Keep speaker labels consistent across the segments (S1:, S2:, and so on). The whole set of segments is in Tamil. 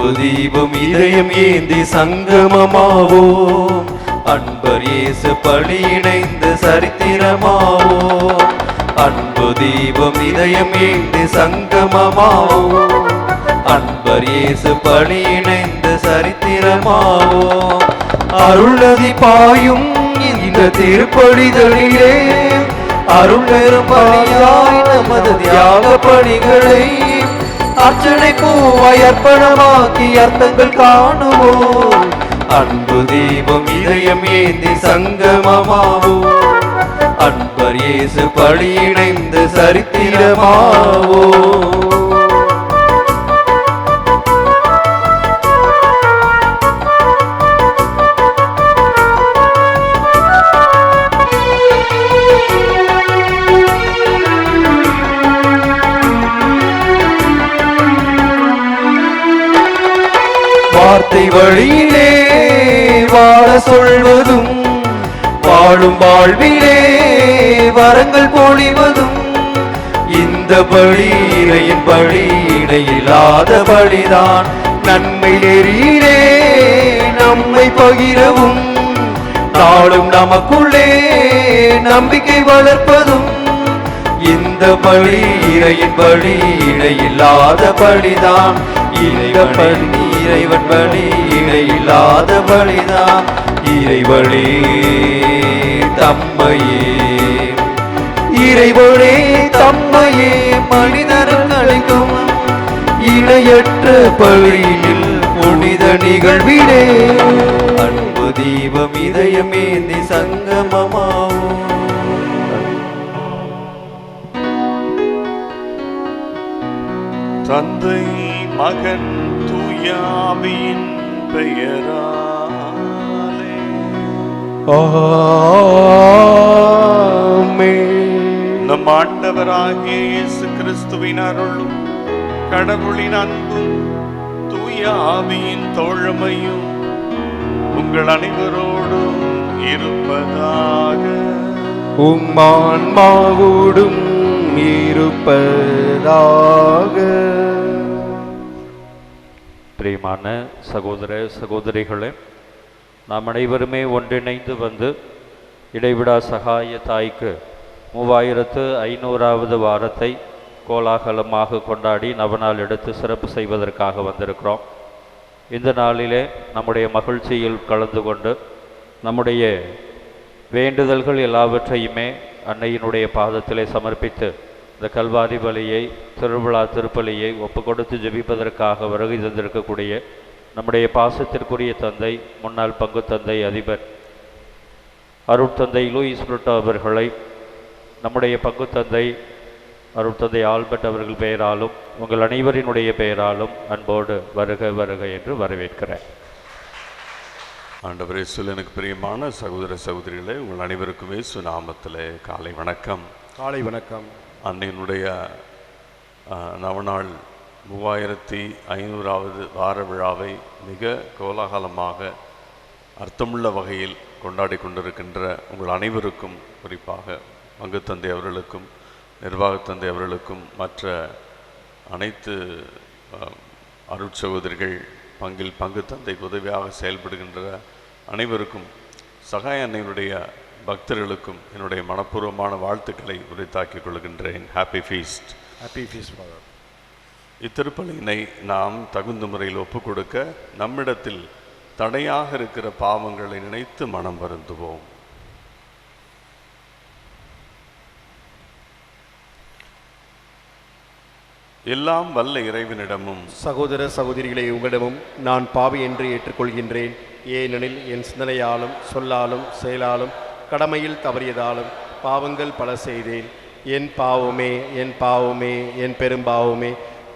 S1: அன்பு தீபம் இதயம் ஏந்தி சங்கமமாவோம். அன்பர் இயேசு பலி இணைந்து சரித்திரமாவோம். அன்பு தீபம் இதயம் ஏந்தி சங்கமமாவோம். அன்பர் இயேசு பலி இணைந்து சரித்திரமாவோம். அருள்நதி பாயும் இந்த திருப்பலிதலிலே அருள் பெரும் பலியாய் நமது தியாக பணிகளை அர்ச்சனை பூவாய் அர்ப்பணமாக்கி அர்த்தங்கள் காணுவோம். அன்பு தீபம் இதயம் ஏந்தி சங்கமமாவோம். அன்பர் இயேசு பலி இணைந்து சரித்திரமாவோம். வார்த்தை வழியிலே வாழ சொல்வதும் வாழும் வாழ்விலே வரங்கள் பொழிவதும் இந்த பலி இறையின் பலி இணையில்லாத பலிதான். நன்மை நெறியிலே நம்மை பகிரவும் நாளும் நமக்குள்ளே நம்பிக்கை வளர்ப்பதும் இந்த பலி இறையின் பலி இணையில்லாத பலிதான். இறைவன் பலி இணையில்லாத பலிதான். இறைவனே தம்மையே இறைவனே தம்மையே மனிதர்கள் அளிக்கும் இணையற்ற பலியில் புனித நிகழ்விலே அன்பு தீபம் இதயமேந்தி சங்கமமாவோம்.
S2: தந்தை மகன் தூயாவின் பெயராலே
S1: ஆமென்.
S2: நம் ஆண்டவராகிய இயேசு கிறிஸ்துவின் அருளும் கடவுளின் அன்பும் தூய ஆவியின் தோழமையும் உங்கள் அனைவரோடும் இருப்பதாக.
S1: உம்மான்மாவோடும் இருப்பதாக.
S3: பிரியமான சகோதர சகோதரிகளே, நாம் அனைவருமே ஒன்றிணைந்து வந்து இடைவிடா சகாய தாய்க்கு 3500வது வாரத்தை கோலாகலமாக கொண்டாடி நவநாள் எடுத்து சிறப்பு செய்வதற்காக வந்திருக்கிறோம். இந்த நாளிலே நம்முடைய மகிழ்ச்சியில் கலந்து கொண்டு நம்முடைய வேண்டுதல்கள் எல்லாவற்றையுமே அன்னையினுடைய பாதத்திலே சமர்ப்பித்து இந்த கல்வாரி பலியை திருவிழா திருப்பலியை ஒப்பு கொடுத்து ஜெபிப்பதற்காக வருகை தந்திருக்கக்கூடிய நம்முடைய பாசத்திற்குரிய தந்தை முன்னாள் பங்கு தந்தை அதிபர் அருட்தந்தை லூயிஸ் புருட்டோ அவர்களை நம்முடைய பங்கு தந்தை அருட்தந்தை ஆல்பர்ட் அவர்கள் பெயராலும் உங்கள் அனைவரினுடைய பெயராலும் அன்போடு வருக வருக என்று வரவேற்கிறேன்.
S2: ஆண்டவரே எனக்கு பிரியமான சகோதர சகோதரிகளே, உங்கள் அனைவருக்குமே சுநாமத்திலே காலை வணக்கம்.
S4: காலை வணக்கம்.
S2: அன்னையினுடைய நவநாள் 3500வது வார விழாவை மிக கோலாகலமாக அர்த்தமுள்ள வகையில் கொண்டாடி கொண்டிருக்கின்ற உங்கள் அனைவருக்கும், குறிப்பாக பங்குத்தந்தை அவர்களுக்கும் நிர்வாகத்தந்தை அவர்களுக்கும் மற்ற அனைத்து அருட்சகோதரிகள் பங்கு தந்தைக்கு உதவியாக செயல்படுகின்ற அனைவருக்கும், சகாய அன்னையினுடைய பக்தர்களுக்கும் என்னுடைய மனப்பூர்வமான வாழ்த்துக்களை உரித்தாக்கிக் கொள்கின்றேன். Happy feast.
S4: Happy feast father.
S2: இத்திருப்பலியினை நாம் தகுந்த முறையில் ஒப்புக் கொடுக்க நம்மிடத்தில் தடையாக இருக்கிற பாவங்களை நினைத்து மனம் வருந்துவோம். எல்லாம் வல்ல இறைவனிடமும்
S4: சகோதர சகோதரிகளை உங்களிடமும் நான் பாவி என்று ஏற்றுக்கொள்கின்றேன். ஏனெனில் என் சிந்தனையாலும் சொல்லாலும் செயலாலும் கடமையில் தவறியதாலும் பாவங்கள் பல செய்தேன். என் பாவமே என் பாவமே என் பெரும்பாவமே.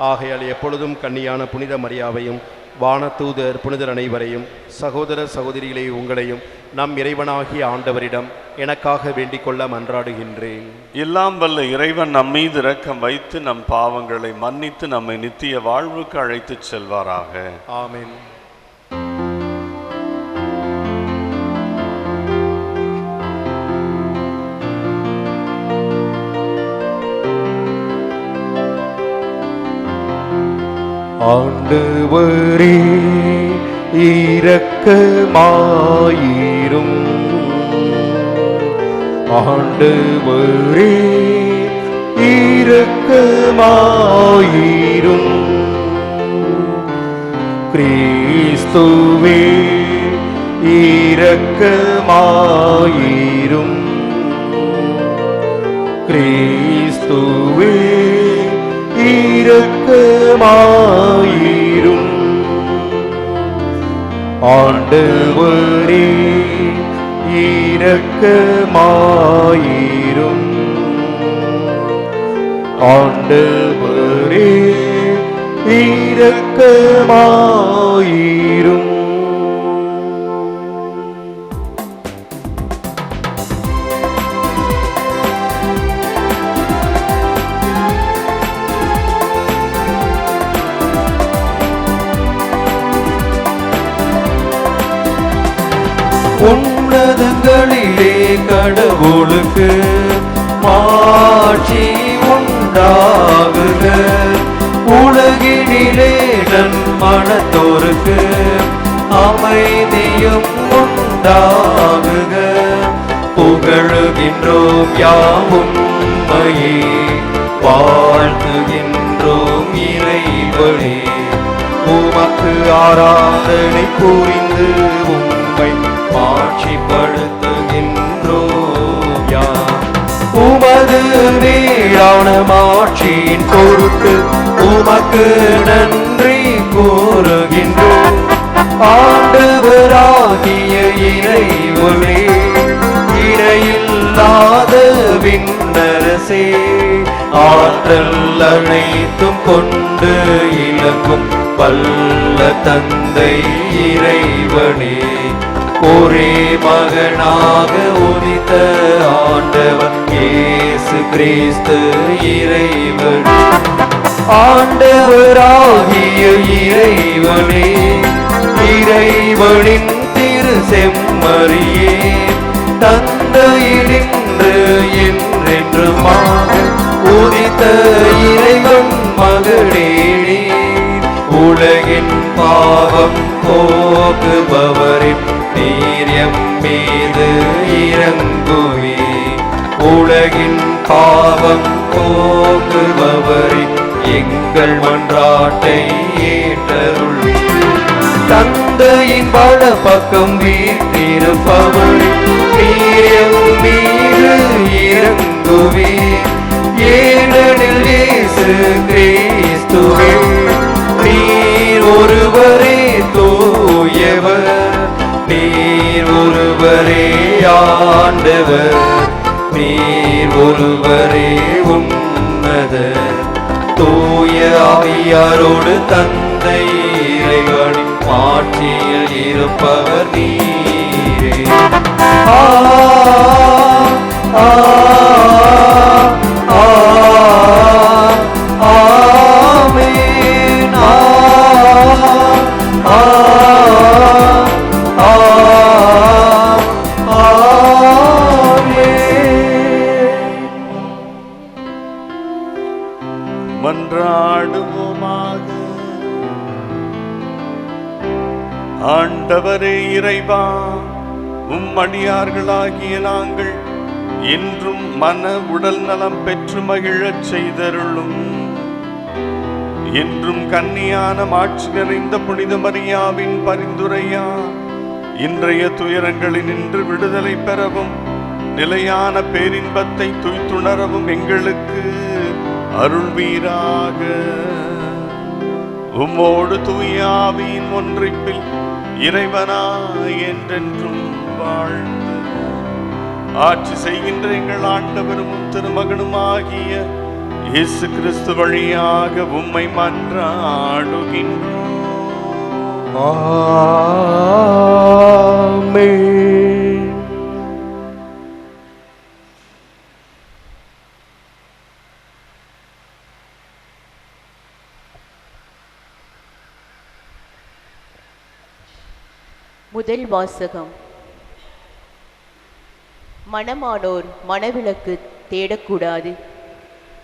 S4: ஆகையால் எப்பொழுதும் கன்னியான புனித மரியாவையும் வானதூதர் புனிதர் அனைவரையும் சகோதர சகோதரிகளை உங்களையும் நம் இறைவனாகிய ஆண்டவரிடம் எனக்காக வேண்டிக் கொள்ள மன்றாடுகின்றேன்.
S2: எல்லாம் வல்ல இறைவன் நம் மீது இரக்கம் வைத்து நம் பாவங்களை மன்னித்து நம்மை நித்திய வாழ்வுக்கு அழைத்துச் செல்வாராக.
S4: ஆமென்.
S1: ஆண்டவரே இரக்கமாயிரும். ஆண்டவரே இரக்கமாயிரும். கிறிஸ்துவே இரக்கமாயிரும். கிறிஸ்துவே இரக்கமாயிரும். ஆண்டவரே இரக்கமாயிரும். ஆண்டவரே இரக்கமாயிரும். உன்னதங்களிலே கடவுளுக்கு மாட்சி உண்டாகுக. உலகினிலே நன்மனத்தோருக்கு அமைதியும் உண்டாகுக. புகழுகின்றோம் யாவும் உம்மையே, வாழ்த்துகின்றோம் இறைவனே. உமக்கு ஆராதனை புரிந்து உம்மை மாட்சிப்படுத்துகின்றோம் யாம். உமது நீளான மாட்சியின் பொருட்டு உமக்கு நன்றி கூறுகின்றோம். ஆண்டவராகிய இறைவனே, இணையில்லாத விண்ணரசே, ஆற்றல் அனைத்தும் கொண்டு இலங்கும் வல்ல தந்தை இறைவனே, ஒரே மகனாக உதித்த ஆண்டவர் இயேசு கிறிஸ்து இறைவன். ஆண்டவராகிய இறைவனே, இறைவனின் திரு செம்மறியே, தந்தையினின்று என்றென்றுமாக உதித்த இறைவன் மகனே, உலகின் பாவம் போக்குபவரின் நீரியம் மீது இறங்குவே. உலகின் பாவம் போக்குபவரின் எங்கள் மன்றாட்டை ஏற்றருள். தந்தையின் வட பக்கம் வீற்றிருப்பவரின் நீரியம் மீது இறங்குவே. ஏனெனில் இயேசு கிறிஸ்துவே நீர் ஒருவரே தூயவர், நீர் ஒருவரே ஆண்டவர், நீர் ஒருவரே உன்னதர். தூய ஆவியாரோடு தந்தை இறைவனின் மாட்சியில் இருப்பவர் நீரே. ஆ ஆ ஆ ஆமென். ஆ ஆ ஆ
S2: மன்றாடுவோமாக. ஆண்டவரே இறைவா, உம்மடியார்களாகிய நாங்கள் என்றும் மன உடல் நலம் பெற்று மகிழச் செய்தருளும். என்றும் கன்னியான மாட்சி நிறைந்த புனித மரியாவின் பரிந்துரையா இன்றைய துயரங்களில் நின்று விடுதலை பெறவும் நிலையான பேரின்பத்தை துய்த்துணரவும் எங்களுக்கு அருள்வீராக. உம்மோடு தூய ஆவியின் ஒன்றிப்பில் இறைவனாய் என்றென்றும் வாழ்ந்து ஆட்சி செய்கின்ற எங்கள் ஆண்டவரும் திருமகனுமாகிய இயேசு கிறிஸ்து வழியாக உம்மை மன்றாடுகின்றோம்.
S1: ஆமென்.
S5: முதல் வாசகம். மணமானோர் மணவிளக்கு தேடக்கூடாது,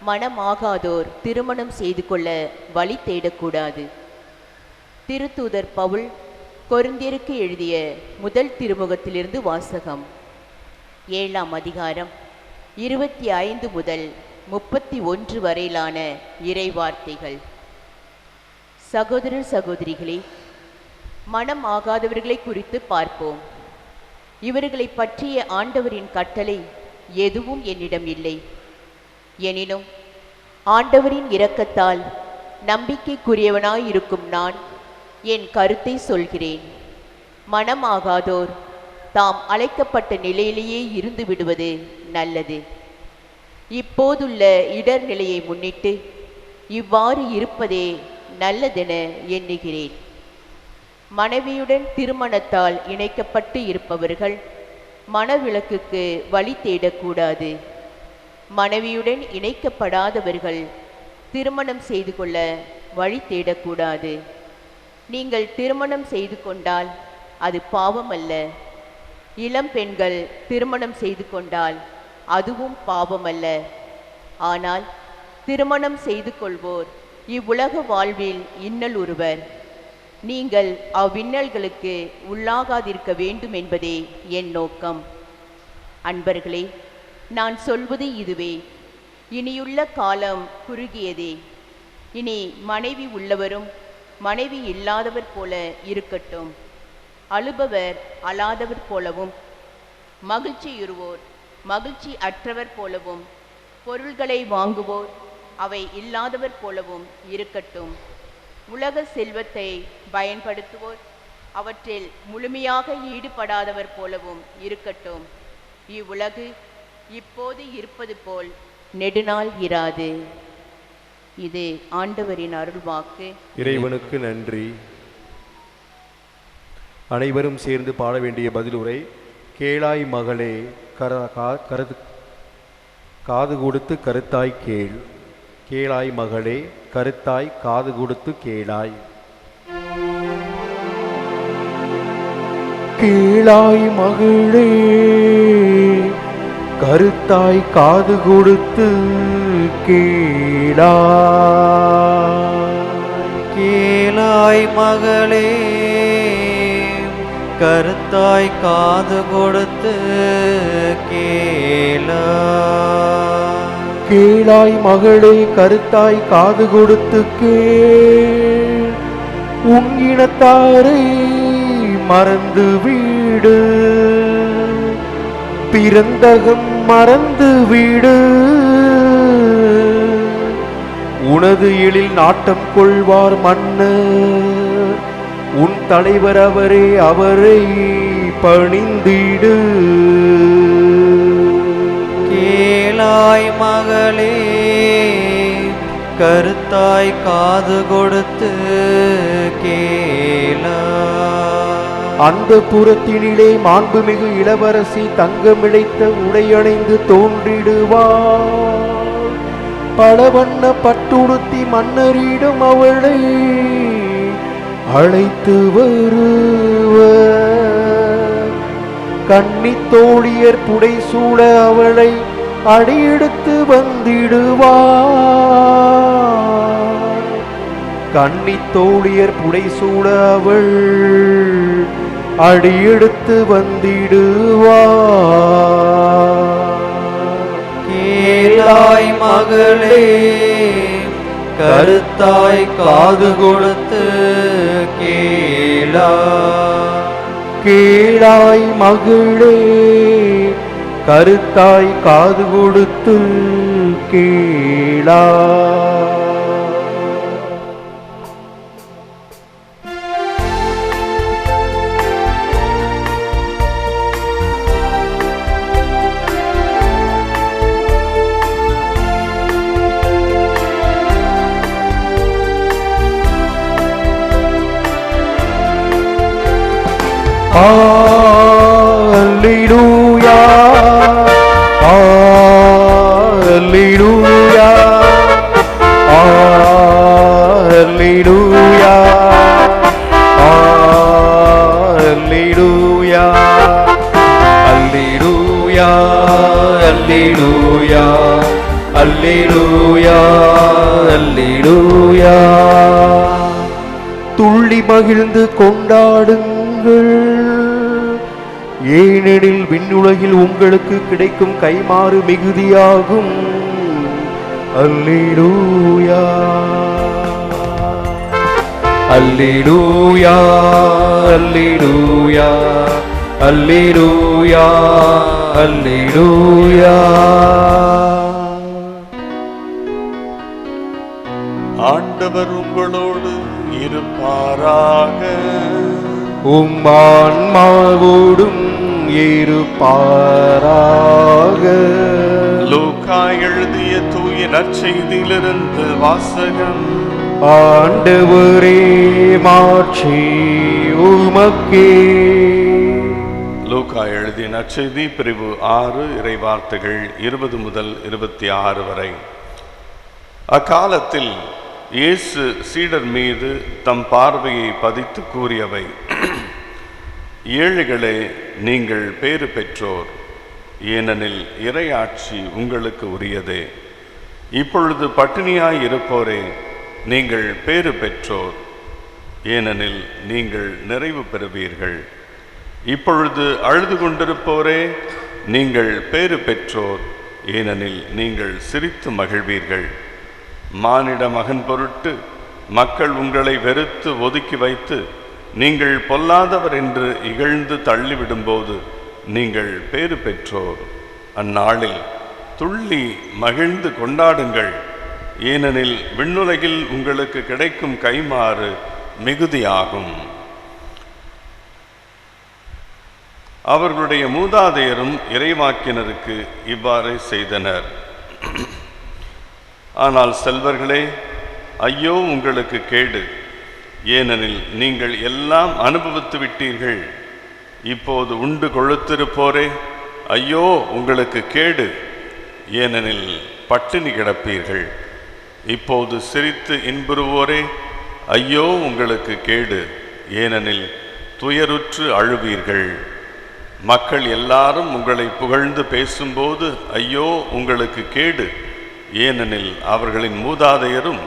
S5: மணமாகாதோர் திருமணம் செய்து கொள்ள வழி தேடக்கூடாது. திருத்தூதர் பவுல் கொரிந்தியருக்கு எழுதிய முதல் திருமுகத்திலிருந்து வாசகம். 7ஆம் அதிகாரம் 25 முதல் 31 வரையிலான இறைவார்த்தைகள். சகோதரர் சகோதரிகளே, மனம் ஆகாதவர்களை குறித்து பார்ப்போம். இவர்களை பற்றிய ஆண்டவரின் கட்டளை எதுவும் என்னிடம் இல்லை. எனினும் ஆண்டவரின் இரக்கத்தால் நம்பிக்கைக்குரியவனாயிருக்கும் நான் என் கருத்தை சொல்கிறேன். மனமாகாதோர் தாம் அழைக்கப்பட்ட நிலையிலேயே இருந்து விடுவது நல்லது. இப்போதுள்ள இடர் நிலையை முன்னிட்டு இவ்வாறு இருப்பதே நல்லதென எண்ணுகிறேன். மனைவியுடன் திருமணத்தால் இணைக்கப்பட்டு இருப்பவர்கள் மணவிலக்குக்கு வழி தேடக்கூடாது. மனைவியுடன் இணைக்கப்படாதவர்கள் திருமணம் செய்து கொள்ள வழி தேடக்கூடாது. நீங்கள் திருமணம் செய்து கொண்டால் அது பாவம் அல்ல. இளம் பெண்கள் திருமணம் செய்து கொண்டால் அதுவும் பாவம் அல்ல. ஆனால் திருமணம் செய்து கொள்வோர் இவ்வுலக வாழ்வில் இன்னல் உறுவர். நீங்கள் அவ்வின்னல்களுக்கு உள்ளாகாதிருக்க வேண்டும் என்பதே என் நோக்கம். அன்பர்களே, நான் சொல்வது இதுவே. இனியுள்ள காலம் குறுகியதே. இனி மனைவி உள்ளவரும் மனைவி இல்லாதவர் போல இருக்கட்டும். அழுபவர் அழாதவர் போலவும், மகிழ்ச்சியுறுவோர் மகிழ்ச்சி அற்றவர் போலவும், பொருள்களை வாங்குவோர் அவை இல்லாதவர் போலவும் இருக்கட்டும். உலக செல்வத்தை பயன்படுத்துவோர் அவற்றில் முழுமையாக ஈடுபடாதவர் போலவும் இருக்கட்டும். இவ்வுலகு இப்போது இருப்பது போல் நெடுநாள் இராது. இது ஆண்டவரின் அருள்வாக்கு.
S4: இறைவனுக்கு நன்றி. அனைவரும் சேர்ந்து பாட வேண்டிய பதிலுரை. கேளாய் மகளே, காது கொடுத்து கருத்தாய் கேள். கேளாய் மகளே, கருத்தாய் காது கொடுத்து கேளாய். கேளாய் மகளே, கருத்தாய் காது கொடுத்து கேளாய்.
S1: கேளாய் மகளே, கருத்தாய் காது கொடுத்து கேளாய்.
S4: கேளாய் மகளே, கருத்தாய் காது கொடுத்து கேள். உன் இனத்தாரை மறந்து வீடு, பிறந்தகம் மறந்து வீடு. உனது எழில் நாட்டம் கொள்வார் மன்னர், உன் தலைவர் அவரே, அவரை பணிந்திடு.
S1: கேளாய் மகளே, கருத்தாய் காது கொடுத்து கேளாய்.
S4: அந்த புறத்தினிலே மாண்புமிகு இளவரசி தங்கமிழைத்த உடையணைந்து தோன்றிடுவாள். பல வண்ண பட்டுடுத்தி மன்னரிடம் அவளை அழைத்து வருவர். கன்னித் தோழியர் புடைசூழ அவளை அடியெடுத்து வந்திடுவார். கன்னித் தோழியர் புடைசூழ அவள் அடியெடுத்து வந்திடுவார்.
S1: கேளாய் மகளே, கருத்தாய் காது கொடுத்து கேளாய்.
S4: கேளாய் மகளே, கருத்தாய் காது கொடுத்து கேளாய். Alleluia, Alleluia, Alleluia, Alleluia, Alleluia, Alleluia, Alleluia, Alleluia. துள்ளி
S1: மகிழ்ந்து கொண்டாடுங்கள், ஏனெனில் விண்ணுலகில் உங்களுக்கு கிடைக்கும் கைமாறு மிகுதியாகும். அல்லேலூயா அல்லேலூயா அல்லேலூயா அல்லேலூயா அல்லேலூயா.
S2: ஆண்டவர் உங்களோடு இருப்பாராக.
S1: உம் ஆன்மாவோடும் இருப்பாராக.
S2: லூக்கா எழுதிய தூய நற்செய்தியிலிருந்து வாசகம்.
S1: ஆண்டவரே மாட்சி உமக்கே.
S2: லூக்கா எழுதிய நற்செய்தி பிரிவு 6 இறைவார்த்தைகள் 20 முதல் 26 வரை. அக்காலத்தில் இயேசு சீடர் மீது தம் பார்வையை பதித்து கூறியவை: ஏழைகளே, நீங்கள் பேறு பெற்றோர், ஏனெனில் இறையாட்சி உங்களுக்கு உரியதே. இப்பொழுது பட்டினியாய் இருப்போரே, நீங்கள் பேறு பெற்றோர், ஏனெனில் நீங்கள் நிறைவு பெறுவீர்கள். இப்பொழுது அழுது கொண்டிருப்போரே, நீங்கள் பேறு பெற்றோர், ஏனெனில் நீங்கள் சிரித்து மகிழ்வீர்கள். மானிட மகன் பொருட்டு மக்கள் உங்களை வெறுத்து ஒதுக்கி வைத்து நீங்கள் பொல்லாதவர் என்று இகழ்ந்து தள்ளிவிடும்போது நீங்கள் பேறு பெற்றோர். அந்நாளில் துள்ளி மகிழ்ந்து கொண்டாடுங்கள், ஏனெனில் விண்ணுலகில் உங்களுக்கு கிடைக்கும் கைமாறு மிகுதியாகும். அவர்களுடைய மூதாதையரும் இறைவாக்கினருக்கு இவ்வாறு செய்தனர். ஆனால் செல்வர்களே, ஐயோ உங்களுக்கு கேடு, ஏனெனில் நீங்கள் எல்லாம் அனுபவித்து விட்டீர்கள். இப்போது உண்டு கொழுத்திருப்போரே, ஐயோ உங்களுக்கு கேடு, ஏனெனில் பட்டினி கிடப்பீர்கள். இப்போது சிரித்து இன்புறுவோரே, ஐயோ உங்களுக்கு கேடு, ஏனெனில் துயருற்று அழுவீர்கள். மக்கள் எல்லாரும் உங்களை புகழ்ந்து பேசும்போது ஐயோ உங்களுக்கு கேடு, ஏனெனில் அவர்களின் மூதாதையரும்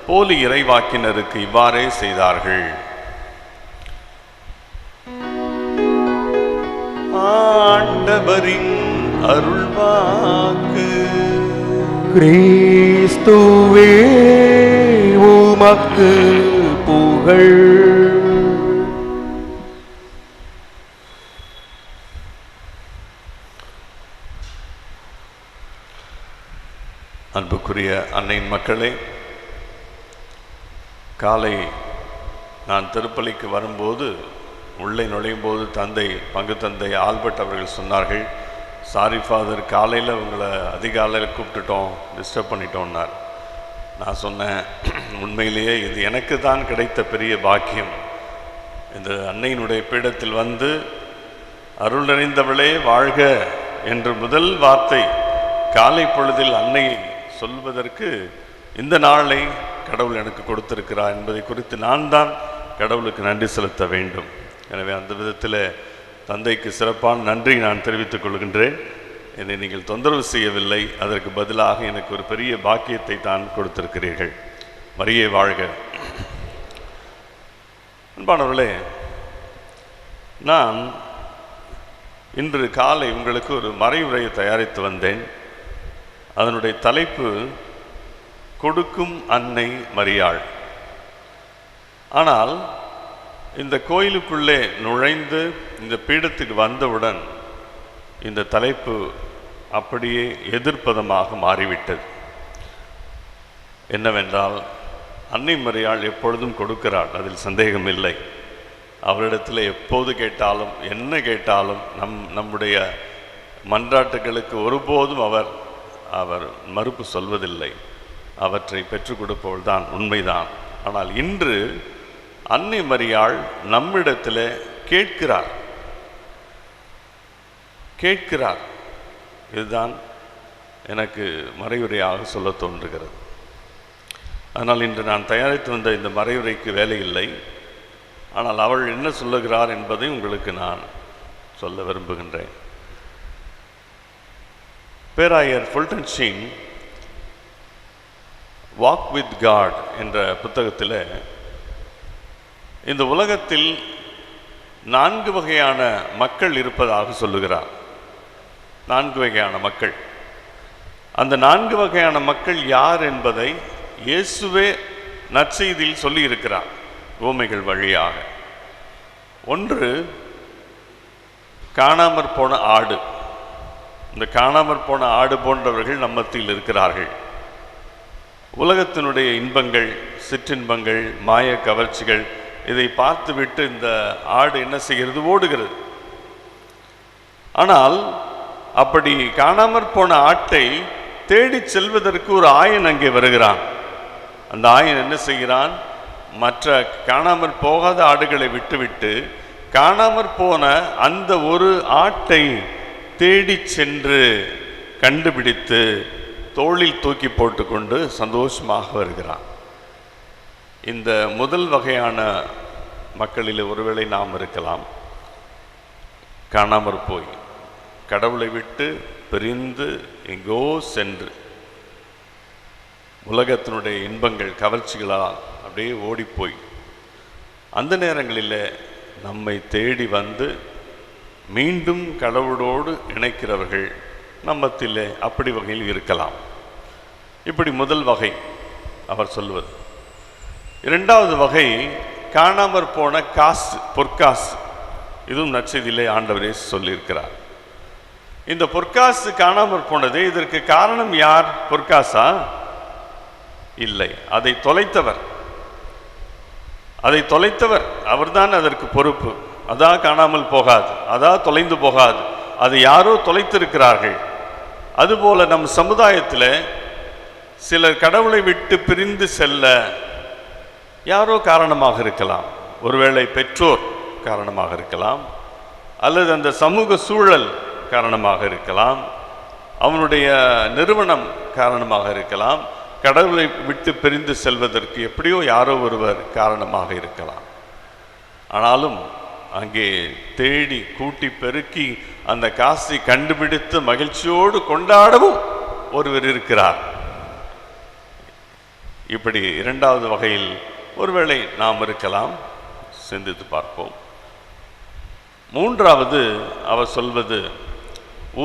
S2: போலி இறைவாக்கினருக்கு இவ்வாறே செய்தார்கள். ஆண்டவரின் அருள்வாக்கு.
S1: கிறிஸ்துவே உமக்கு புகழ்.
S2: அன்புக்குரிய அன்னையின் மக்களே, காலை நான் திருப்பலிக்கு வரும்போது உள்ளே நுழையும் போது பங்கு தந்தை ஆல்பர்ட் அவர்கள் சொன்னார்கள், சாரி ஃபாதர், காலையில் உங்களை அதிகாலையில் கூப்பிட்டுட்டோம், டிஸ்டர்ப் பண்ணிட்டோம்னார். நான் சொன்னேன், உண்மையிலேயே இது எனக்கு தான் கிடைத்த பெரிய பாக்கியம். இந்த அன்னையினுடைய பீடத்தில் வந்து அருள் நிறைந்தவளே வாழ்க என்ற முதல் வார்த்தை காலை பொழுதில் அன்னையை சொல்வதற்கு இந்த நாளை கடவுள் எனக்கு கொடுத்திருக்கிறார் என்பதை குறித்து நான் தான் கடவுளுக்கு நன்றி செலுத்த வேண்டும். எனவே அந்த விதத்தில் தந்தைக்கு சிறப்பான நன்றி நான் தெரிவித்துக் கொள்கின்றேன். என்னை நீங்கள் தொந்தரவு செய்யவில்லை, அதற்கு பதிலாக எனக்கு ஒரு பெரிய பாக்கியத்தை தான் கொடுத்திருக்கிறீர்கள். மரியே வாழ்க. அன்பானவர்களே, நான் இன்று காலை உங்களுக்கு ஒரு மறைவுரையை தயாரித்து வந்தேன். அதனுடைய தலைப்பு கொடுக்கும் அன்னை மரியாள். ஆனால் இந்த கோயிலுக்குள்ளே நுழைந்து இந்த பீடத்துக்கு வந்தவுடன் இந்த தலைப்பு அப்படியே எதிர்ப்பதமாக மாறிவிட்டது. என்னவென்றால், அன்னை மரியாள் எப்பொழுதும் கொடுக்கிறாள், அதில் சந்தேகம் இல்லை. அவரிடத்தில் எப்போது கேட்டாலும் என்ன கேட்டாலும் நம்முடைய மன்றாட்டுகளுக்கு ஒருபோதும் அவர் மறுப்பு சொல்வதில்லை. அவற்றை பெற்றுக் கொடுப்பவள் தான், உண்மைதான். ஆனால் இன்று அன்னை மரியாள் நம்மிடத்தில் கேட்கிறார். இதுதான் எனக்கு மறைவுரையாக சொல்ல தோன்றுகிறது. ஆனால் இன்று நான் தயாரித்து வந்த இந்த மறைவுரைக்கு வேலை இல்லை. ஆனால் அவள் என்ன சொல்லுகிறார் என்பதை உங்களுக்கு நான் சொல்ல விரும்புகின்றேன். பேராயர் ஃபுல்டன்ஷீன் வாக் வித் காட் என்ற புத்தகத்தில் இந்த உலகத்தில் 4 வகையான மக்கள் இருப்பதாக சொல்லுகிறார். 4 வகையான மக்கள். அந்த 4 வகையான மக்கள் யார் என்பதை இயேசுவே நற்செய்தியில் சொல்லி இருக்கிறார் உவமைகள் வழியாக. ஒன்று, காணாமற் போன ஆடு. இந்த காணாமற் போன ஆடு போன்றவர்கள் நம்ம மத்தியில் இருக்கிறார்கள். உலகத்தினுடைய இன்பங்கள், சிற்றின்பங்கள், மாய கவர்ச்சிகள் இதை பார்த்துவிட்டு இந்த ஆடு என்ன செய்கிறது? ஓடுகிறது. ஆனால் அப்படி காணாமற் போன ஆட்டை தேடி செல்வதற்கு ஒரு ஆயன் அங்கே வருகிறான். அந்த ஆயன் என்ன செய்கிறான்? மற்ற காணாமற் போகாத ஆடுகளை விட்டுவிட்டு காணாமற் போன அந்த ஒரு ஆட்டை தேடி சென்று கண்டுபிடித்து தோளில் தூக்கி போட்டுக்கொண்டு சந்தோஷமாக வருகிறான். இந்த முதல் வகையான மக்களில் ஒருவேளை நாம் இருக்கலாம். காணாமற் போய் கடவுளை விட்டு பிரிந்து எங்கோ சென்று உலகத்தினுடைய இன்பங்கள், கவர்ச்சிகளால் அப்படியே ஓடிப்போய் அந்த நேரங்களில் நம்மை தேடி வந்து மீண்டும் கடவுளோடு இணைக்கிறவர்கள் நம்மத்திலே அப்படி வகையில் இருக்கலாம். இப்படி முதல் வகை அவர் சொல்வது. இரண்டாவது வகை காணாமற் போன காசு, பொற்காசு. இதுவும் நற்செய்தியிலே ஆண்டவரே சொல்லியிருக்கிறார். இந்த பொற்காசு காணாமற் போனது, இதற்கு காரணம் யார்? பொற்காசா? இல்லை, அதை தொலைத்தவர். அதை தொலைத்தவர் அவர்தான் அதற்கு பொறுப்பு. அதான் காணாமல் போகாது, அதான் தொலைந்து போகாது, அது யாரோ தொலைத்திருக்கிறார்கள். அதுபோல நம் சமுதாயத்தில் சிலர் கடவுளை விட்டு பிரிந்து செல்ல யாரோ காரணமாக இருக்கலாம். ஒருவேளை பெற்றோர் காரணமாக இருக்கலாம், அல்லது அந்த சமூக சூழல் காரணமாக இருக்கலாம், அவனுடைய நிறுவனம் காரணமாக இருக்கலாம். கடவுளை விட்டு பிரிந்து செல்வதற்கு எப்படியோ யாரோ ஒருவர் காரணமாக இருக்கலாம். ஆனாலும் அங்கே தேடி கூட்டி பெருக்கி அந்த காசை கண்டுபிடித்து மகிழ்ச்சியோடு கொண்டாடவும் ஒருவர் இருக்கிறார். இப்படி இரண்டாவது வகையில் ஒருவேளை நாம் இருக்கலாம். சிந்தித்து பார்ப்போம். மூன்றாவது அவர் சொல்வது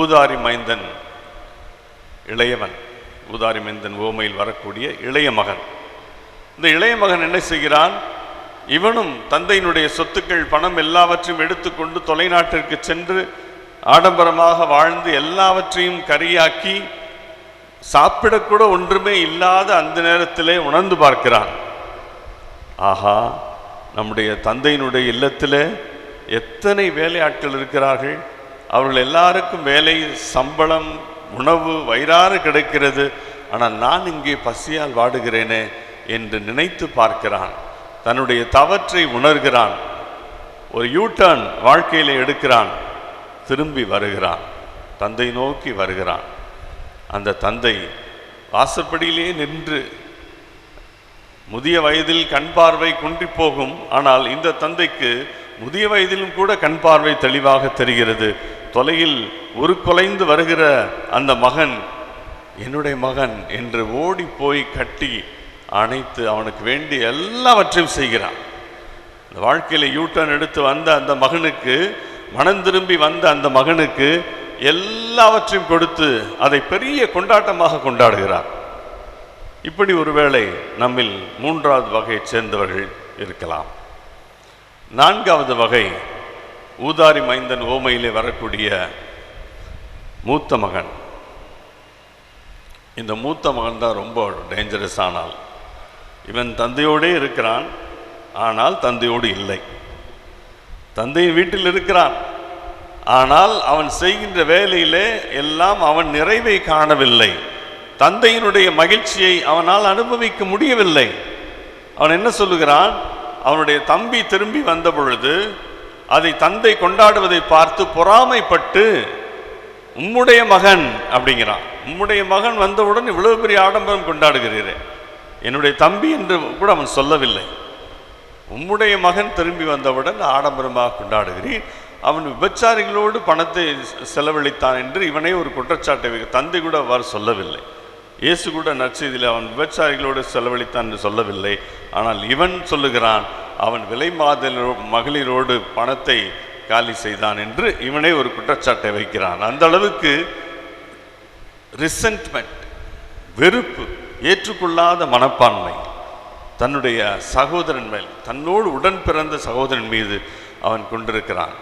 S2: ஊதாரி மைந்தன் இளையவன். ஊதாரி மைந்தன் உவமையில் வரக்கூடிய இளைய மகன். இந்த இளைய மகன் என்ன செய்கிறான்? இவனும் தந்தையினுடைய சொத்துக்கள், பணம் எல்லாவற்றையும் எடுத்துக்கொண்டு தொலைநாட்டிற்கு சென்று ஆடம்பரமாக வாழ்ந்து எல்லாவற்றையும் கரியாக்கி சாப்பிடக்கூட ஒன்றுமே இல்லாத அந்த நேரத்திலே உணர்ந்து பார்க்கிறான். ஆஹா, நம்முடைய தந்தையினுடைய இல்லத்தில் எத்தனை வேலையாட்கள் இருக்கிறார்கள், அவர்கள் எல்லாருக்கும் வேலை, சம்பளம், உணவு வயிறாறு கிடைக்கிறது. ஆனால் நான் இங்கே பசியால் வாடுகிறேனே என்று நினைத்து பார்க்கிறான். தன்னுடைய தவற்றை உணர்கிறான். ஒரு யூட்டர்ன் வாழ்க்கையில் எடுக்கிறான். திரும்பி வருகிறான், தந்தை நோக்கி வருகிறான். அந்த தந்தை வாசற்படியிலே நின்று, முதிய வயதில் கண் பார்வை குன்றி போகும். ஆனால் இந்த தந்தைக்கு முதிய வயதிலும் கூட கண் பார்வை தெளிவாக தெரிகிறது. தொலையில் ஒரு குலைந்து வருகிற அந்த மகன் என்னுடைய மகன் என்று ஓடி போய் கட்டி அணைத்து அவனுக்கு வேண்டிய எல்லாவற்றையும் செய்கிறான். இந்த வாழ்க்கையில் யூட்டர்ன் எடுத்து வந்த அந்த மகனுக்கு, மனம் திரும்பி வந்த அந்த மகனுக்கு எல்லாவற்றையும் கொடுத்து அதை பெரிய கொண்டாட்டமாக கொண்டாடுகிறார். இப்படி ஒருவேளை நம்மில் மூன்றாவது வகையைச் சேர்ந்தவர்கள் இருக்கலாம். நான்காவது வகை ஊதாரி மைந்தன் ஓமையிலே வரக்கூடிய மூத்த மகன். இந்த மூத்த மகன் தான் ரொம்ப டேஞ்சரஸ். ஆனால் இவன் தந்தையோடே இருக்கிறான், ஆனால் தந்தையோடு இல்லை. தந்தை வீட்டில் இருக்கிறான், ஆனால் அவன் செய்கின்ற வேலையிலே எல்லாம் அவன் நிறைவை காணவில்லை. தந்தையினுடைய மகிழ்ச்சியை அவனால் அனுபவிக்க முடியவில்லை. அவன் என்ன சொல்லுகிறான்? அவனுடைய தம்பி திரும்பி வந்த பொழுது அதை தந்தை கொண்டாடுவதை பார்த்து பொறாமைப்பட்டு உம்முடைய மகன் அப்படிங்கிறான். உம்முடைய மகன் வந்தவுடன் இவ்வளவு பெரிய ஆடம்பரம் கொண்டாடுகிறீரே, என்னுடைய தம்பி என்று கூட அவன் சொல்லவில்லை. உம்முடைய மகன் திரும்பி வந்தவுடன் ஆடம்பரமாக கொண்டாடுகிறீர், அவன் விபச்சாரிகளோடு பணத்தை செலவழித்தான் என்று இவனே ஒரு குற்றச்சாட்டை தந்தை கூட அவ்வாறு சொல்லவில்லை. இயேசு கூட நற்செய்தியில் அவன் விபச்சாரிகளோடு செலவழித்தான் என்று சொல்லவில்லை. ஆனால் இவன் சொல்லுகிறான், அவன் விலை மகளிரோடு பணத்தை காலி செய்தான் என்று இவனே ஒரு குற்றச்சாட்டை வைக்கிறான். அந்த அளவுக்கு ரிசென்ட்மெண்ட், வெறுப்பு, ஏற்றுக்கொள்ளாத மனப்பான்மை தன்னுடைய சகோதரன் மேல், தன்னோடு உடன் பிறந்த சகோதரன் மீது அவன் கொண்டிருக்கிறான்.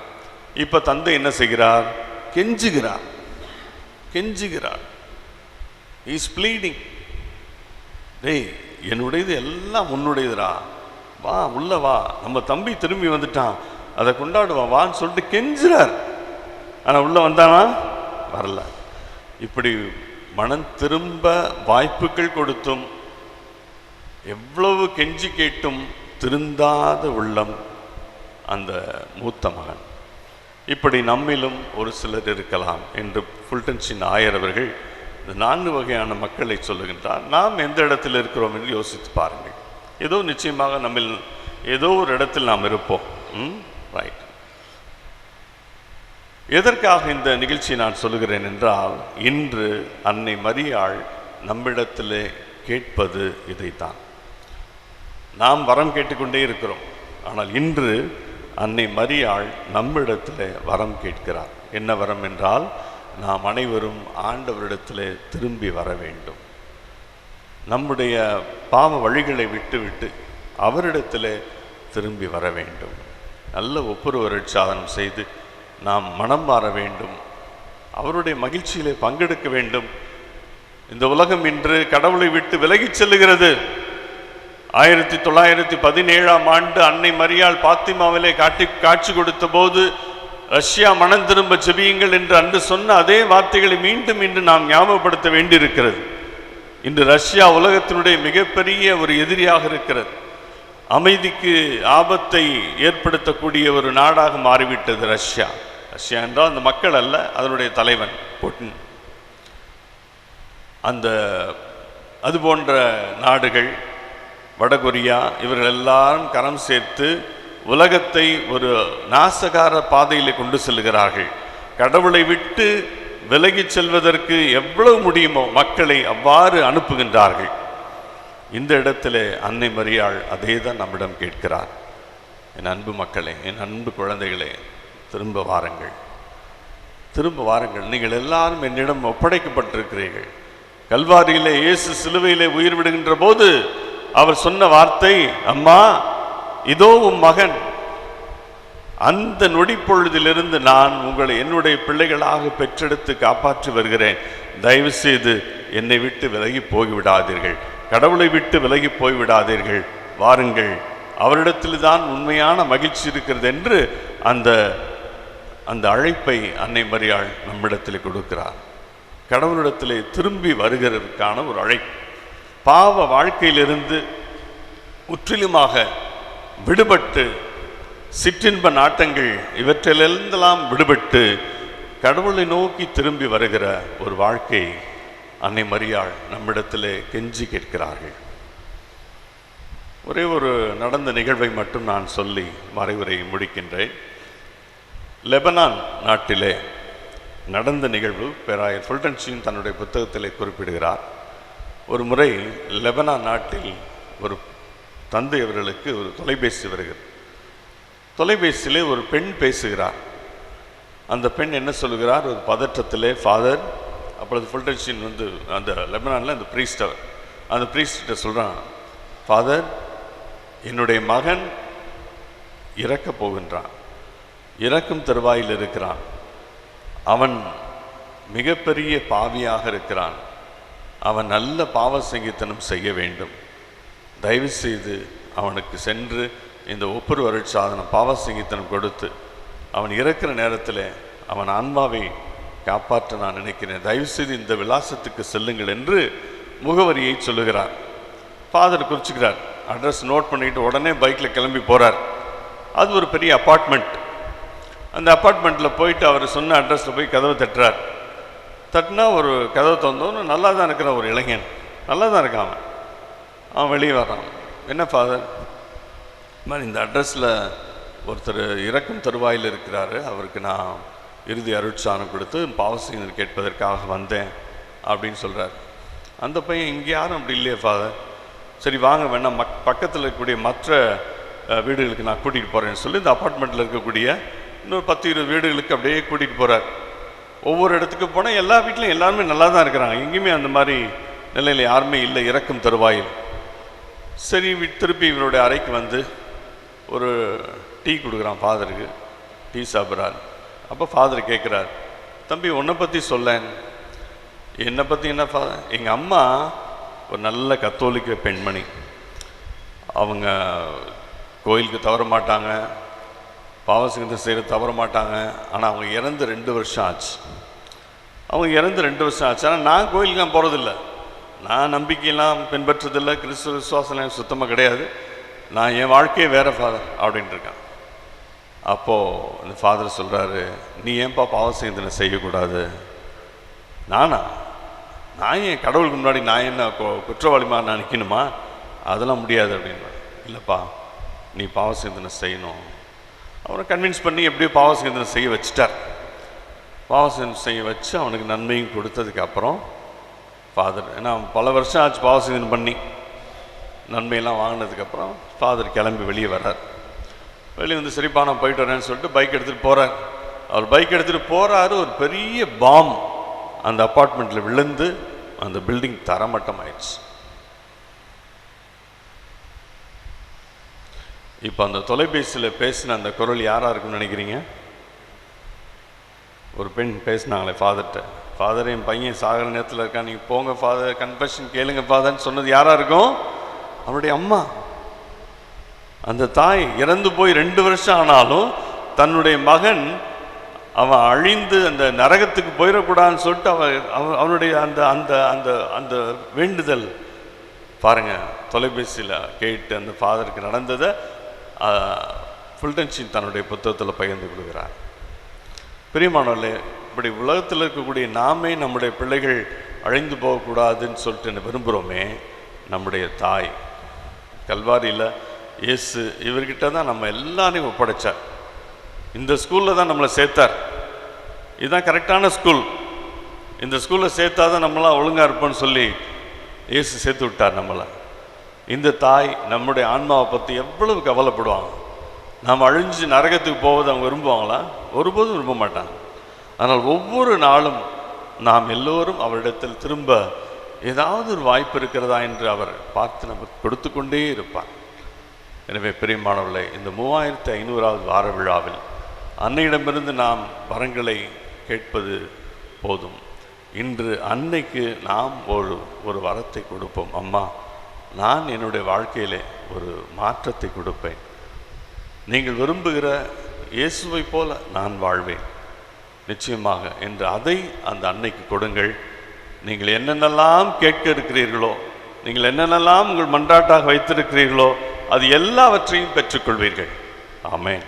S2: இப்ப தந்தை என்ன செய்கிறார்? கெஞ்சுகிறார். இஸ் ப்ளீடிங், டேய் என்னுடையது எல்லாம் உன்னுடையதுடா, வா உள்ள வா, நம்ம தம்பி திரும்பி வந்துட்டான், அதை கொண்டாடுவான் வான்னு சொல்லிட்டு கெஞ்சுறார். ஆனா உள்ள வந்தானா? வரல. இப்படி மனம் திரும்ப வாய்ப்புகள் கொடுத்தும் எவ்வளவு கெஞ்சி கேட்டும் திருந்தாத உள்ளம் அந்த மூத்த மகன். இப்படி நம்மிலும் ஒரு சிலர் இருக்கலாம் என்று ஃபுல்டன்ஷின் ஆயர் அவர்கள் இந்த 4 வகையான மக்களை சொல்லுகின்றார். நாம் எந்த இடத்தில் இருக்கிறோம் என்று யோசித்து பாருங்கள். ஏதோ நிச்சயமாக நம்மில் ஏதோ ஒரு இடத்தில் நாம் இருப்போம். ரைட். எதற்காக இந்த நிகழ்ச்சியை நான் சொல்லுகிறேன் என்றால், இன்று அன்னை மரியாள் நம்மிடத்திலே கேட்பது இதைத்தான். நாம் வரம் கேட்டுக்கொண்டே இருக்கிறோம். ஆனால் இன்று அன்னை மரியாள் நம்மிடத்திலே வரம் கேட்கிறார். என்ன வரம் என்றால், நாம் அனைவரும் ஆண்டவரிடத்திலே திரும்பி வர வேண்டும். நம்முடைய பாவ வழிகளை விட்டுவிட்டு அவரிடத்திலே திரும்பி வர வேண்டும். நல்ல ஒப்புரவருட்சாதனம் செய்து நாம் மனம் மாற வேண்டும். அவருடைய மகிழ்ச்சியிலே பங்கெடுக்க வேண்டும். இந்த உலகம் இன்று கடவுளை விட்டு விலகிச் செல்லுகிறது. 1917ஆம் ஆண்டு அன்னை மரியாள் பாத்திமாவிலே காட்சி கொடுத்த போது, ரஷ்யா மனம் திரும்ப ஜெபியுங்கள் என்று அன்று சொன்ன அதே வார்த்தைகளை மீண்டும் இன்று நாம் ஞாபகப்படுத்த வேண்டியிருக்கிறது. இன்று ரஷ்யா உலகத்தினுடைய மிகப்பெரிய ஒரு எதிரியாக இருக்கிறது. அமைதிக்கு ஆபத்தை ஏற்படுத்தக்கூடிய ஒரு நாடாக மாறிவிட்டது ரஷ்யா. ரஷ்யா என்றால் அந்த மக்கள் அல்ல, அதனுடைய தலைவன் புட்டின். அது போன்ற நாடுகள், வடகொரியா, இவர்கள் எல்லாரும் கரம் சேர்த்து உலகத்தை ஒரு நாசகார பாதையிலே கொண்டு செல்கிறார்கள். கடவுளை விட்டு விலகிச் செல்வதற்கு எவ்வளவு முடியுமோ மக்களை அவ்வாறு அனுப்புகின்றார்கள். இந்த இடத்திலே அன்னை மரியாள் அதே தான் நம்மிடம் கேட்கிறார். என் அன்பு மக்களே, என் அன்பு குழந்தைகளே, திரும்ப வாருங்கள், திரும்ப வாருங்கள். நீங்கள் எல்லாரும் என்னிடம் ஒப்படைக்கப்பட்டிருக்கிறீர்கள். கல்வாரியிலே இயேசு சிலுவையிலே உயிர் விடுகின்ற போது அவர் சொன்ன வார்த்தை, அம்மா இதோ உம் மகன். அந்த நொடி பொழுதிலிருந்து நான் உங்களை என்னுடைய பிள்ளைகளாக பெற்றெடுத்து காப்பாற்றி வருகிறேன். தயவு செய்து என்னை விட்டு விலகி போய்விடாதீர்கள், கடவுளை விட்டு விலகி போய்விடாதீர்கள், வாருங்கள், அவரிடத்தில் தான் உண்மையான மகிழ்ச்சி இருக்கிறது என்று அந்த அழைப்பை அன்னை மரியாள் நம்மிடத்தில் கொடுக்கிறார். கடவுளிடத்திலே திரும்பி வருகிறதுக்கான ஒரு அழைப்பு. பாவ வாழ்க்கையிலிருந்து முற்றிலுமாக விடுபட்டு, சிற்றின்ப நாட்டங்கள் இவற்றிலெல்லாம் விடுபட்டு கடவுளை நோக்கி திரும்பி வருகிற ஒரு வாழ்க்கை அன்னை மரியாள் நம்மிடத்திலே கெஞ்சி கேட்கிறார்கள். ஒரே ஒரு நடந்த நிகழ்வை மட்டும் நான் சொல்லி மறைவுரை முடிக்கின்றேன். லெபனான் நாட்டிலே நடந்த நிகழ்வு பேராயர் ஃபுல்டன்ஷின் தன்னுடைய புத்தகத்திலே குறிப்பிடுகிறார். ஒரு முறை லெபனான் நாட்டில் ஒரு தந்தை அவர்களுக்கு ஒரு தொலைபேசி வருகிறது. தொலைபேசியிலே ஒரு பெண் பேசுகிறார். அந்த பெண் என்ன சொல்லுகிறார்? ஒரு பதற்றத்திலே, ஃபாதர், அப்பொழுது ஃபுல்டன்ஷின் அந்த லெபனானில் அந்த ப்ரீஸ்ட்ட சொல்கிறான், ஃபாதர், என்னுடைய மகன் இறக்கப் போகின்றான், இறக்கும் தருவாயில் இருக்கிறான், அவன் மிகப்பெரிய பாவியாக இருக்கிறான், அவன் நல்ல பாவ சங்கீதனம் செய்ய வேண்டும், தயவு செய்து அவனுக்கு சென்று இந்த ஒப்புரவு அருட்சாதனம் பாவ சங்கீதனம் கொடுத்து அவன் இறக்கிற நேரத்தில் அவன் ஆன்மாவை காப்பாற்ற நான் நினைக்கிறேன், தயவு செய்து இந்த விலாசத்துக்கு செல்லுங்கள் என்று முகவரியை சொல்லுகிறார். ஃபாதர் குறிச்சுக்கிறார், அட்ரஸ் நோட் பண்ணிட்டு உடனே பைக்கில் கிளம்பி போகிறார். அது ஒரு பெரிய அப்பார்ட்மெண்ட். அந்த அப்பார்ட்மெண்ட்டில் போயிட்டு அவர் சொன்ன அட்ரஸில் போய் கதவை தட்டுறார். தட்டினா ஒரு கதவை திறந்தோன்னு நல்லா தான் இருக்கிற ஒரு இளைஞன், நல்லா தான் இருக்கான். அவன் வெளியே வரான். என்ன ஃபாதர், மாதிரி இந்த அட்ரஸில் ஒருத்தர் இறக்கும் தருவாயில் இருக்கிறாரு, அவருக்கு நான் இறுதி அருட்சானம் கொடுத்து பாவசீனர் கேட்பதற்காக வந்தேன் அப்படின்னு சொல்கிறார். அந்த பையன், இங்கே யாரும் அப்படி இல்லையே ஃபாதர், சரி வாங்க வேணா பக்கத்தில் இருக்கக்கூடிய மற்ற வீடுகளுக்கு நான் கூட்டிகிட்டு போகிறேன்னு சொல்லி இந்த அப்பார்ட்மெண்ட்டில் இருக்கக்கூடிய இன்னொரு 10-20 வீடுகளுக்கு அப்படியே கூட்டிகிட்டு போகிறார். ஒவ்வொரு இடத்துக்கு போனால் எல்லா வீட்லையும் எல்லாருமே நல்லா தான் இருக்கிறாங்க, எங்கேயுமே அந்த மாதிரி நிலையில் யாருமே இல்லை, இறக்கும் தருவாயில். சரி, திருப்பி இவருடைய அறைக்கு வந்து ஒரு டீ கொடுக்குறான் ஃபாதருக்கு, டீ சாப்பிட்றாரு. அப்போ ஃபாதர் கேட்குறார், தம்பி உன்னை பற்றி சொல்லேன். என்னை பற்றி என்ன ஃபாதர்? எங்கள் அம்மா ஒரு நல்ல கத்தோலிக்க பெண்மணி, அவங்க கோயிலுக்கு தவற மாட்டாங்க, பாவசங்கத்தை செய்கிற தவற மாட்டாங்க. ஆனால் அவங்க இறந்து 2 வருஷம் ஆச்சு. ஆனால் நான் கோயிலுக்கெலாம் போகிறதில்ல, நான் நம்பிக்கையெல்லாம் பின்பற்றதில்லை, கிறிஸ்துவ விசுவாசம் சுத்தமாக கிடையாது, நான் என் வாழ்க்கையே வேறு ஃபாதர் அப்படின்ட்டு இருக்கேன். அப்போது இந்த ஃபாதர் சொல்கிறாரு, நீ ஏன்பா பாவசங்கத்தை செய்யக்கூடாது? நான் என் கடவுளுக்கு முன்னாடி நான் என்ன குற்றவாளிமாக நான் நிற்கணுமா? அதெல்லாம் முடியாது அப்படின்னா. இல்லைப்பா, நீ பாவசங்கத்தை செய்யணும். அவரை கன்வின்ஸ் பண்ணி எப்படியோ பாவசங்கத்தை செய்ய வச்சுட்டார். பாவசங்கத்தை செய்ய வச்சு அவனுக்கு நன்மையும் கொடுத்ததுக்கப்புறம் ஃபாதர், ஏன்னா பல வருஷம் ஆச்சு பாவசங்கத்தை பண்ணி, நன்மையெல்லாம் வாங்கினதுக்கப்புறம் ஃபாதர் கிளம்பி வெளியே வர்றார். வெளியே வந்து சரிப்பா நான் போயிட்டு வரேன்னு சொல்லிட்டு பைக் எடுத்துகிட்டு போகிறார். அவர் பைக் எடுத்துகிட்டு போகிறாரு, ஒரு பெரிய பாம் அந்த அப்பார்ட்மெண்ட்டில் விழுந்து அந்த பில்டிங் தரமட்டம் ஆயிடுச்சு. இப்போ அந்த தொலைபேசியில் பேசின அந்த குரல் யாராக இருக்குன்னு நினைக்கிறீங்க? ஒரு பெண் பேசினாங்களே ஃபாதர்கிட்ட, ஃபாதர் என் பையன் சாகிற நேரத்தில் இருக்கான், நீங்கள் போங்க ஃபாதர், கன்ஃபெஷன் கேளுங்க ஃபாதர்ன்னு சொன்னது யாராக இருக்கும்? அவருடைய அம்மா. அந்த தாய் இறந்து போய் 2 வருஷம் ஆனாலும் தன்னுடைய மகன் அவன் அழிந்து அந்த நரகத்துக்கு போயிடக்கூடாதுன்னு சொல்லிட்டு அவனுடைய அந்த அந்த அந்த அந்த வேண்டுதல் பாருங்க, தொலைபேசியில் கேட்டு அந்த ஃபாதருக்கு நடந்ததை ஃபுல்டன்ஷின் தன்னுடைய புத்தகத்தில் பகிர்ந்து கொடுக்குறார். பிரியமானவர்களே, இப்படி உலகத்தில் இருக்கக்கூடிய நாமே நம்முடைய பிள்ளைகள் அழிந்து போகக்கூடாதுன்னு சொல்லிட்டு விரும்புகிறோமே, நம்முடைய தாய் கல்வாரியில் இயேசு இவர்கிட்ட தான் நம்ம எல்லாரையும் ஒப்படைச்சார். இந்த ஸ்கூலில் தான் நம்மளை சேர்த்தார், இதுதான் கரெக்டான ஸ்கூல், இந்த ஸ்கூலில் சேர்த்தா தான் நம்மளாம் ஒழுங்காக இருப்போம்னு சொல்லி இயேசு சேர்த்து விட்டார் நம்மளை. இந்த தாய் நம்முடைய ஆன்மாவை பற்றி எவ்வளவு கவலைப்படுவாங்க. நாம் அழிஞ்சு நரகத்துக்கு போவதை அவங்க விரும்புவாங்களா? ஒருபோதும் விரும்ப மாட்டாங்க. ஆனால் ஒவ்வொரு நாளும் நாம் எல்லோரும் அவரிடத்தில் திரும்ப ஏதாவது ஒரு வாய்ப்பு இருக்கிறதா என்று அவர் பார்த்து நமக்கு கொடுத்து கொண்டே இருப்பார். எனவே பிரியமானவர்களே, இந்த 3500வது வார விழாவில் அன்னையிடமிருந்து நாம் வரங்களை கேட்பது போதும். இன்று அன்னைக்கு நாம் ஒரு வரத்தை கொடுப்போம். அம்மா, நான் என்னுடைய வாழ்க்கையிலே ஒரு மாற்றத்தை கொடுப்பேன், நீங்கள் விரும்புகிற இயேசுவை போல நான் வாழ்வேன் நிச்சயமாக என்று அதை அந்த அன்னைக்கு கொடுங்கள். நீங்கள் என்னென்னலாம் கேட்க இருக்கிறீர்களோ, நீங்கள் என்னென்னலாம் உங்கள் மன்றாட்டாக வைத்திருக்கிறீர்களோ, அது எல்லாவற்றையும் பெற்றுக்கொள்வீர்கள். ஆமென்.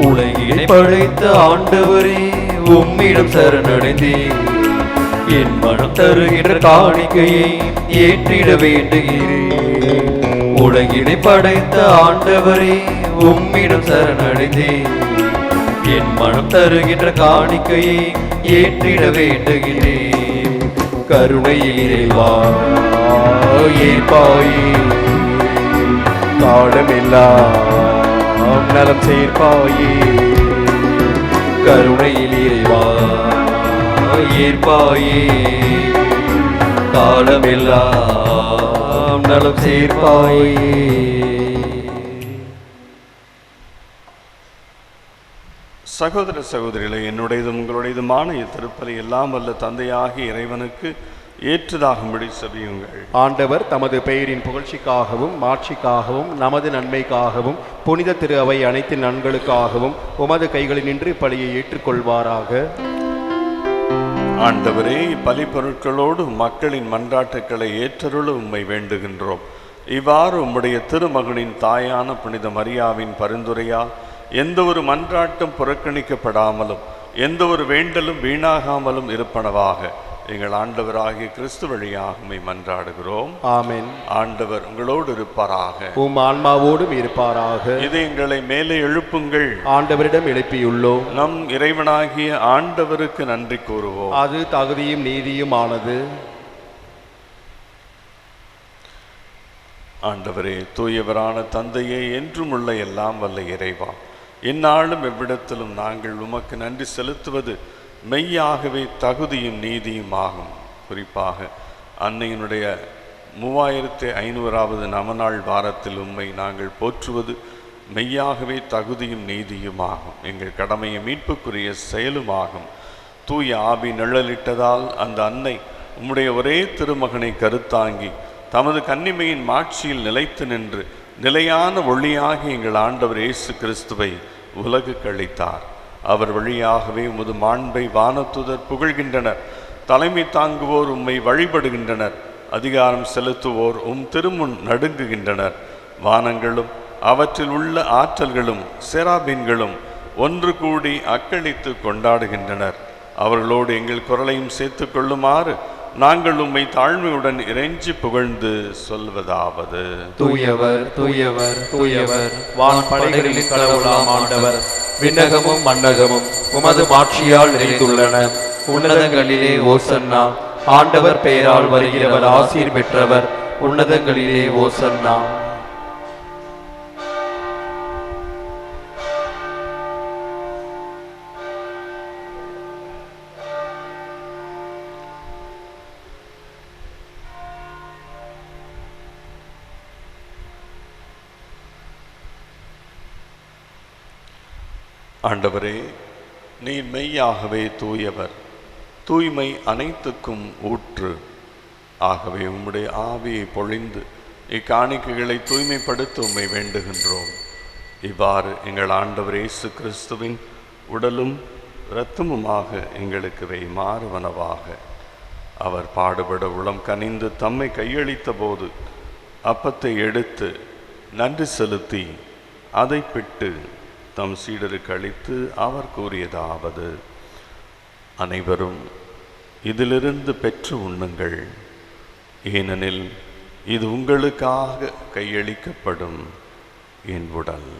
S1: உலகினை படைத்த ஆண்டவரே, உம்மிடம் சரணடைந்தேன், என் மனம் தருகின்ற காணிக்கையை ஏற்றிட வேண்டுகிறேன். உலகினை படைத்த ஆண்டவரே, உம்மிடம் சரணடைந்தேன், என் மனம் தருகின்ற காணிக்கையை ஏற்றிட வேண்டுகிறேன். கருணையில் இறைவா ஏற்பாயே, காலமெல்லாம் நலம் சேர்ப்பாயே. கருணையில் இறைவா ஏற்பாயே, காலமெல்லாம் நலம் சேர்ப்பாயே.
S2: சகோதர சகோதரிகளை, என்னுடையதும் உங்களுடையதுமான இத்திருப்பலி எல்லாம் வல்ல தந்தையாகிய இறைவனுக்கு ஏற்றதாகும்படி செபியுங்கள்.
S4: ஆண்டவர் தமது பெயரின் புகழ்ச்சிக்காகவும் மாட்சிக்காகவும் நமது நன்மைக்காகவும் புனித திரு அவை அனைத்து நன்களுக்காகவும் உமது கைகளினின்று பலியை ஏற்றுக்கொள்வாராக.
S2: ஆண்டவரே, இப்பலி பொருட்களோடு மக்களின் மன்றாட்டுக்களை ஏற்றருள உம்மை வேண்டுகின்றோம். இவ்வாறு உம்முடைய திருமகனின் தாயான புனித மரியாவின் பரிந்துரையால் எந்த ஒரு மன்றாட்டும் புறக்கணிக்கப்படாமலும் எந்த ஒரு வேண்டலும் வீணாகாமலும் இருப்பனவாக எங்கள் ஆண்டவராகிய கிறிஸ்து வழியாக உம்மை மன்றாடுகிறோம்.
S4: ஆமென்.
S2: ஆண்டவர் உங்களோடு இருப்பாராக,
S4: உம் ஆன்மாவோடும் இருப்பாராக.
S2: இதயங்களை மேலே எழுப்புங்கள்,
S4: ஆண்டவரிடம் எழுப்பியுள்ளோம்.
S2: நம் இறைவனாகிய ஆண்டவருக்கு நன்றி கூறுவோம்.
S4: அது தகுதியும் நீதியும் ஆனது.
S2: ஆண்டவரே, தூயவரான தந்தையே, என்றும் உள்ள எல்லாம் வல்ல இறைவா, எந்நாளும் எவ்விடத்திலும் நாங்கள் உமக்கு நன்றி செலுத்துவது மெய்யாகவே தகுதியும் நீதியும் ஆகும். குறிப்பாக அன்னையினுடைய 3500வது நவநாள் வாரத்தில் உம்மை நாங்கள் போற்றுவது மெய்யாகவே தகுதியும் நீதியும் ஆகும். எங்கள் கடமையை மீட்புக்குரிய செயலுமாகும். தூய ஆவி நிழலிட்டதால் அந்த அன்னை உம்முடைய ஒரே திருமகனை கருத்தாங்கி தமது கன்னிமையின் மாட்சியில் நிலைத்து நின்று நிலையான ஒளியாகி எங்கள் ஆண்டவர் இயேசு கிறிஸ்துவை உலகுக்கு அளித்தார். அவர் வழியாகவே உமது மாண்பை வானத்துதர் புகழ்கின்றனர். தலைமை தாங்குவோர் உம்மை வழிபடுகின்றனர். அதிகாரம் செலுத்துவோர் உம் திருமுன் நடுங்குகின்றனர். வானங்களும் அவற்றில் உள்ள ஆற்றல்களும் செராபீன்களும் ஒன்று கூடி அக்களித்து கொண்டாடுகின்றனர். அவர்களோடு எங்கள் குரலையும் சேர்த்து கொள்ளுமாறு நாங்கள் உம்மை தாழ்மையுடன் இறைஞ்சி புகழ்ந்து சொல்வதாவது:
S1: தூயவர் தூயவர் தூயவர், வான் படைகளின் கடவுளாம் ஆண்டவர். விண்ணகமும் மண்ணகமும் உமது மாட்சியால் நிறைந்துள்ளன. உன்னதங்களிலே ஓசன்னா. ஆண்டவர் பெயரால் வருகிறவர் ஆசீர் பெற்றவர். உன்னதங்களிலே ஓசன்னா.
S2: ஆண்டவரே, நீர் மெய்யாகவே தூயவர், தூய்மை அனைத்துக்கும் ஊற்று. ஆகவே உம்முடைய ஆவியை பொழிந்து இக்காணிக்கைகளை தூய்மைப்படுத்த உம்மை வேண்டுகின்றோம். இவ்வாறு எங்கள் ஆண்டவர் இயேசு கிறிஸ்துவின் உடலும் இரத்தமுமாக எங்களுக்கு மாறுவனவாக. அவர் பாடுபட உளம் கனிந்து தம்மை கையளித்த போது அப்பத்தை எடுத்து நன்றி செலுத்தி அதை பிட்டு தம் சீடருக்கு அளித்து அவர் கூறியதாவது: அனைவரும் இதிலிருந்து பெற்று உண்ணுங்கள், ஏனெனில் இது உங்களுக்காக கையளிக்கப்படும் என் உடல்.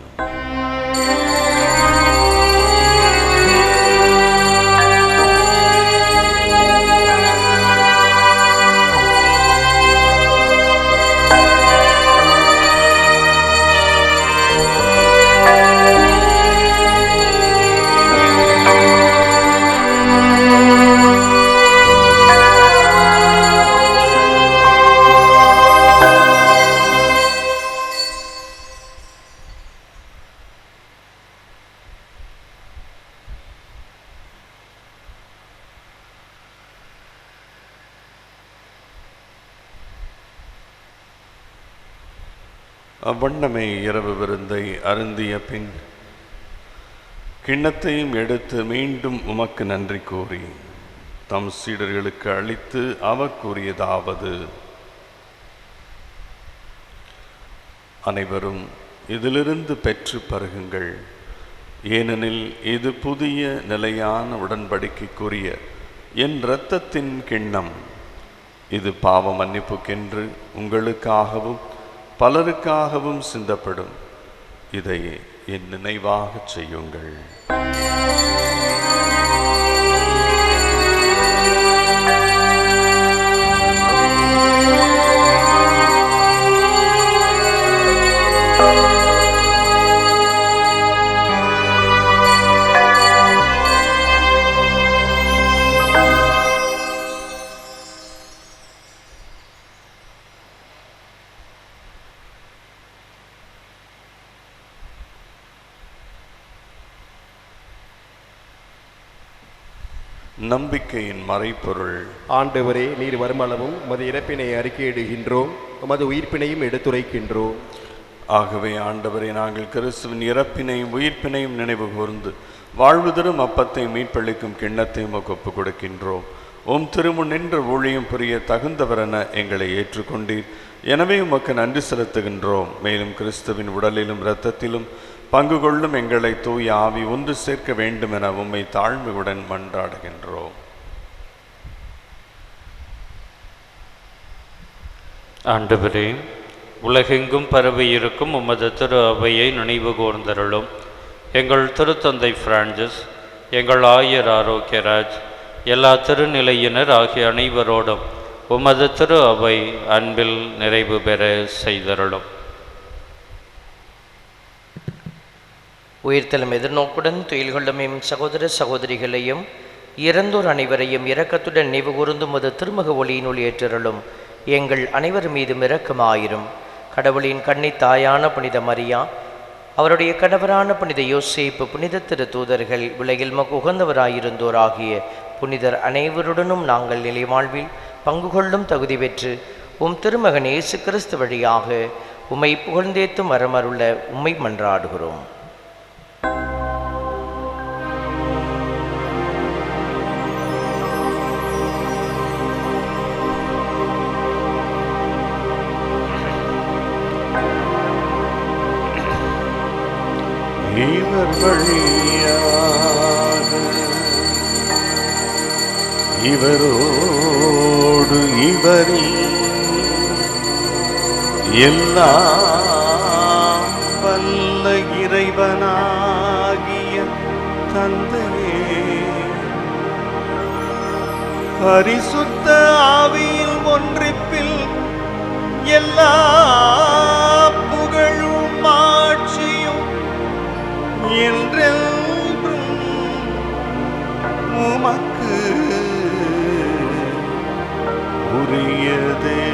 S2: அவ்வண்ணமே இரவு விருந்தை அருந்திய பின் கிண்ணத்தையும் எடுத்து மீண்டும் உமக்கு நன்றி கூறி தம் சீடர்களுக்கு அளித்து அவர் கூறியதாவது: அனைவரும் இதிலிருந்து பெற்று பருகுங்கள், ஏனெனில் இது புதிய நிலையான உடன்படிக்கைக்குரிய என் இரத்தத்தின் கிண்ணம். இது பாவ மன்னிப்புக்கென்று உங்களுக்காகவும் பலருக்காகவும் சிந்தப்படும். இதை என் நினைவாக செய்யுங்கள். நம்பிக்கையின் மறைப்பொருள்.
S4: ஆண்டவரே, நீர் வருமளவும் உமது இறப்பினை அறிக்கையிடுகின்றோம், உமது உயிர்ப்பினையும் எடுத்துரைக்கின்றோம்.
S2: ஆகவே ஆண்டவரே, நாங்கள் கிறிஸ்துவின் இறப்பினையும் உயிர்ப்பினையும் நினைவு கூர்ந்து வாழ்வு தரும் அப்பத்தை மீட்பளிக்கும் கிண்ணத்தையும் ஒப்புக் கொடுக்கின்றோம். உம் திருமுன் நின்று ஊழியம் புரிய தகுந்தவரென எங்களை ஏற்றுக்கொண்டீர். எனவே உமக்கு நன்றி செலுத்துகின்றோம். மேலும் கிறிஸ்துவின் உடலிலும் இரத்தத்திலும் பங்கு கொள்ளும் எங்களை தூய ஆவி ஒன்று சேர்க்க வேண்டும் என உம்மை தாழ்மையுடன் மன்றாடுகின்றோம்.
S3: ஆண்டவரே, உலகெங்கும் பரவி இருக்கும் உமது திரு அவையை நினைவு கூர்ந்தருளும். எங்கள் திருத்தந்தை பிரான்சிஸ், எங்கள் ஆயர் ஆரோக்கியராஜ், எல்லா திருநிலையினர் ஆகிய அனைவரோடும் உமது திரு அவை அன்பில் நிறைவு பெற செய்தருளும்.
S6: உயிர்த்தலும் எதிர்நோக்குடன் துயில் கொள்ளும் எம் சகோதர சகோதரிகளையும் இறந்தோர் அனைவரையும் இரக்கத்துடன் நினைவு கூர்ந்து உமது திருமுக ஒளியினுள் ஏற்றருளும். எங்கள் அனைவர் மீதும் இரக்கமாயிரும். கடவுளின் கன்னி தாயான புனித மரியா, அவருடைய கணவரான புனித யோசேப்பு, புனித திரு தூதர்கள், உலகில் உகந்தவராயிருந்தோர் ஆகிய புனிதர் அனைவருடனும் நாங்கள் நிலை வாழ்வில் பங்கு கொள்ளும் தகுதி பெற்று உம் திருமகன் இயேசு கிறிஸ்து வழியாக உம்மை புகழ்ந்தேத்தும் வரமருள உம்மை மன்றாடுகிறோம்.
S2: இவர் வழியாக இவரோடு இவரில் எல்லாம் வல்ல இறைவனாகிய தந்தையே, பரிசுத்த ஆவியில் ஒன்றிப்பில் எல்லா புகழும் ஆட்சியும் என்றென்றும் உமக்கு உரியதே.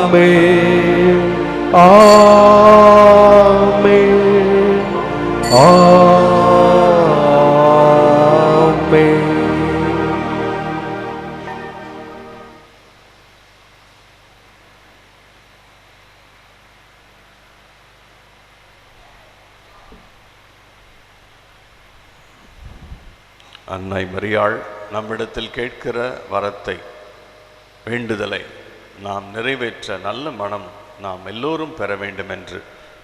S1: ஆமென், ஆமென், ஆமென்.
S2: அன்னை மரியாள் நம்மிடத்தில் கேட்கிற வரத்தை, வேண்டுதலை நாம் நிறைவேற்ற நல்ல மனம் நாம் எல்லோரும் பெற வேண்டும் என்று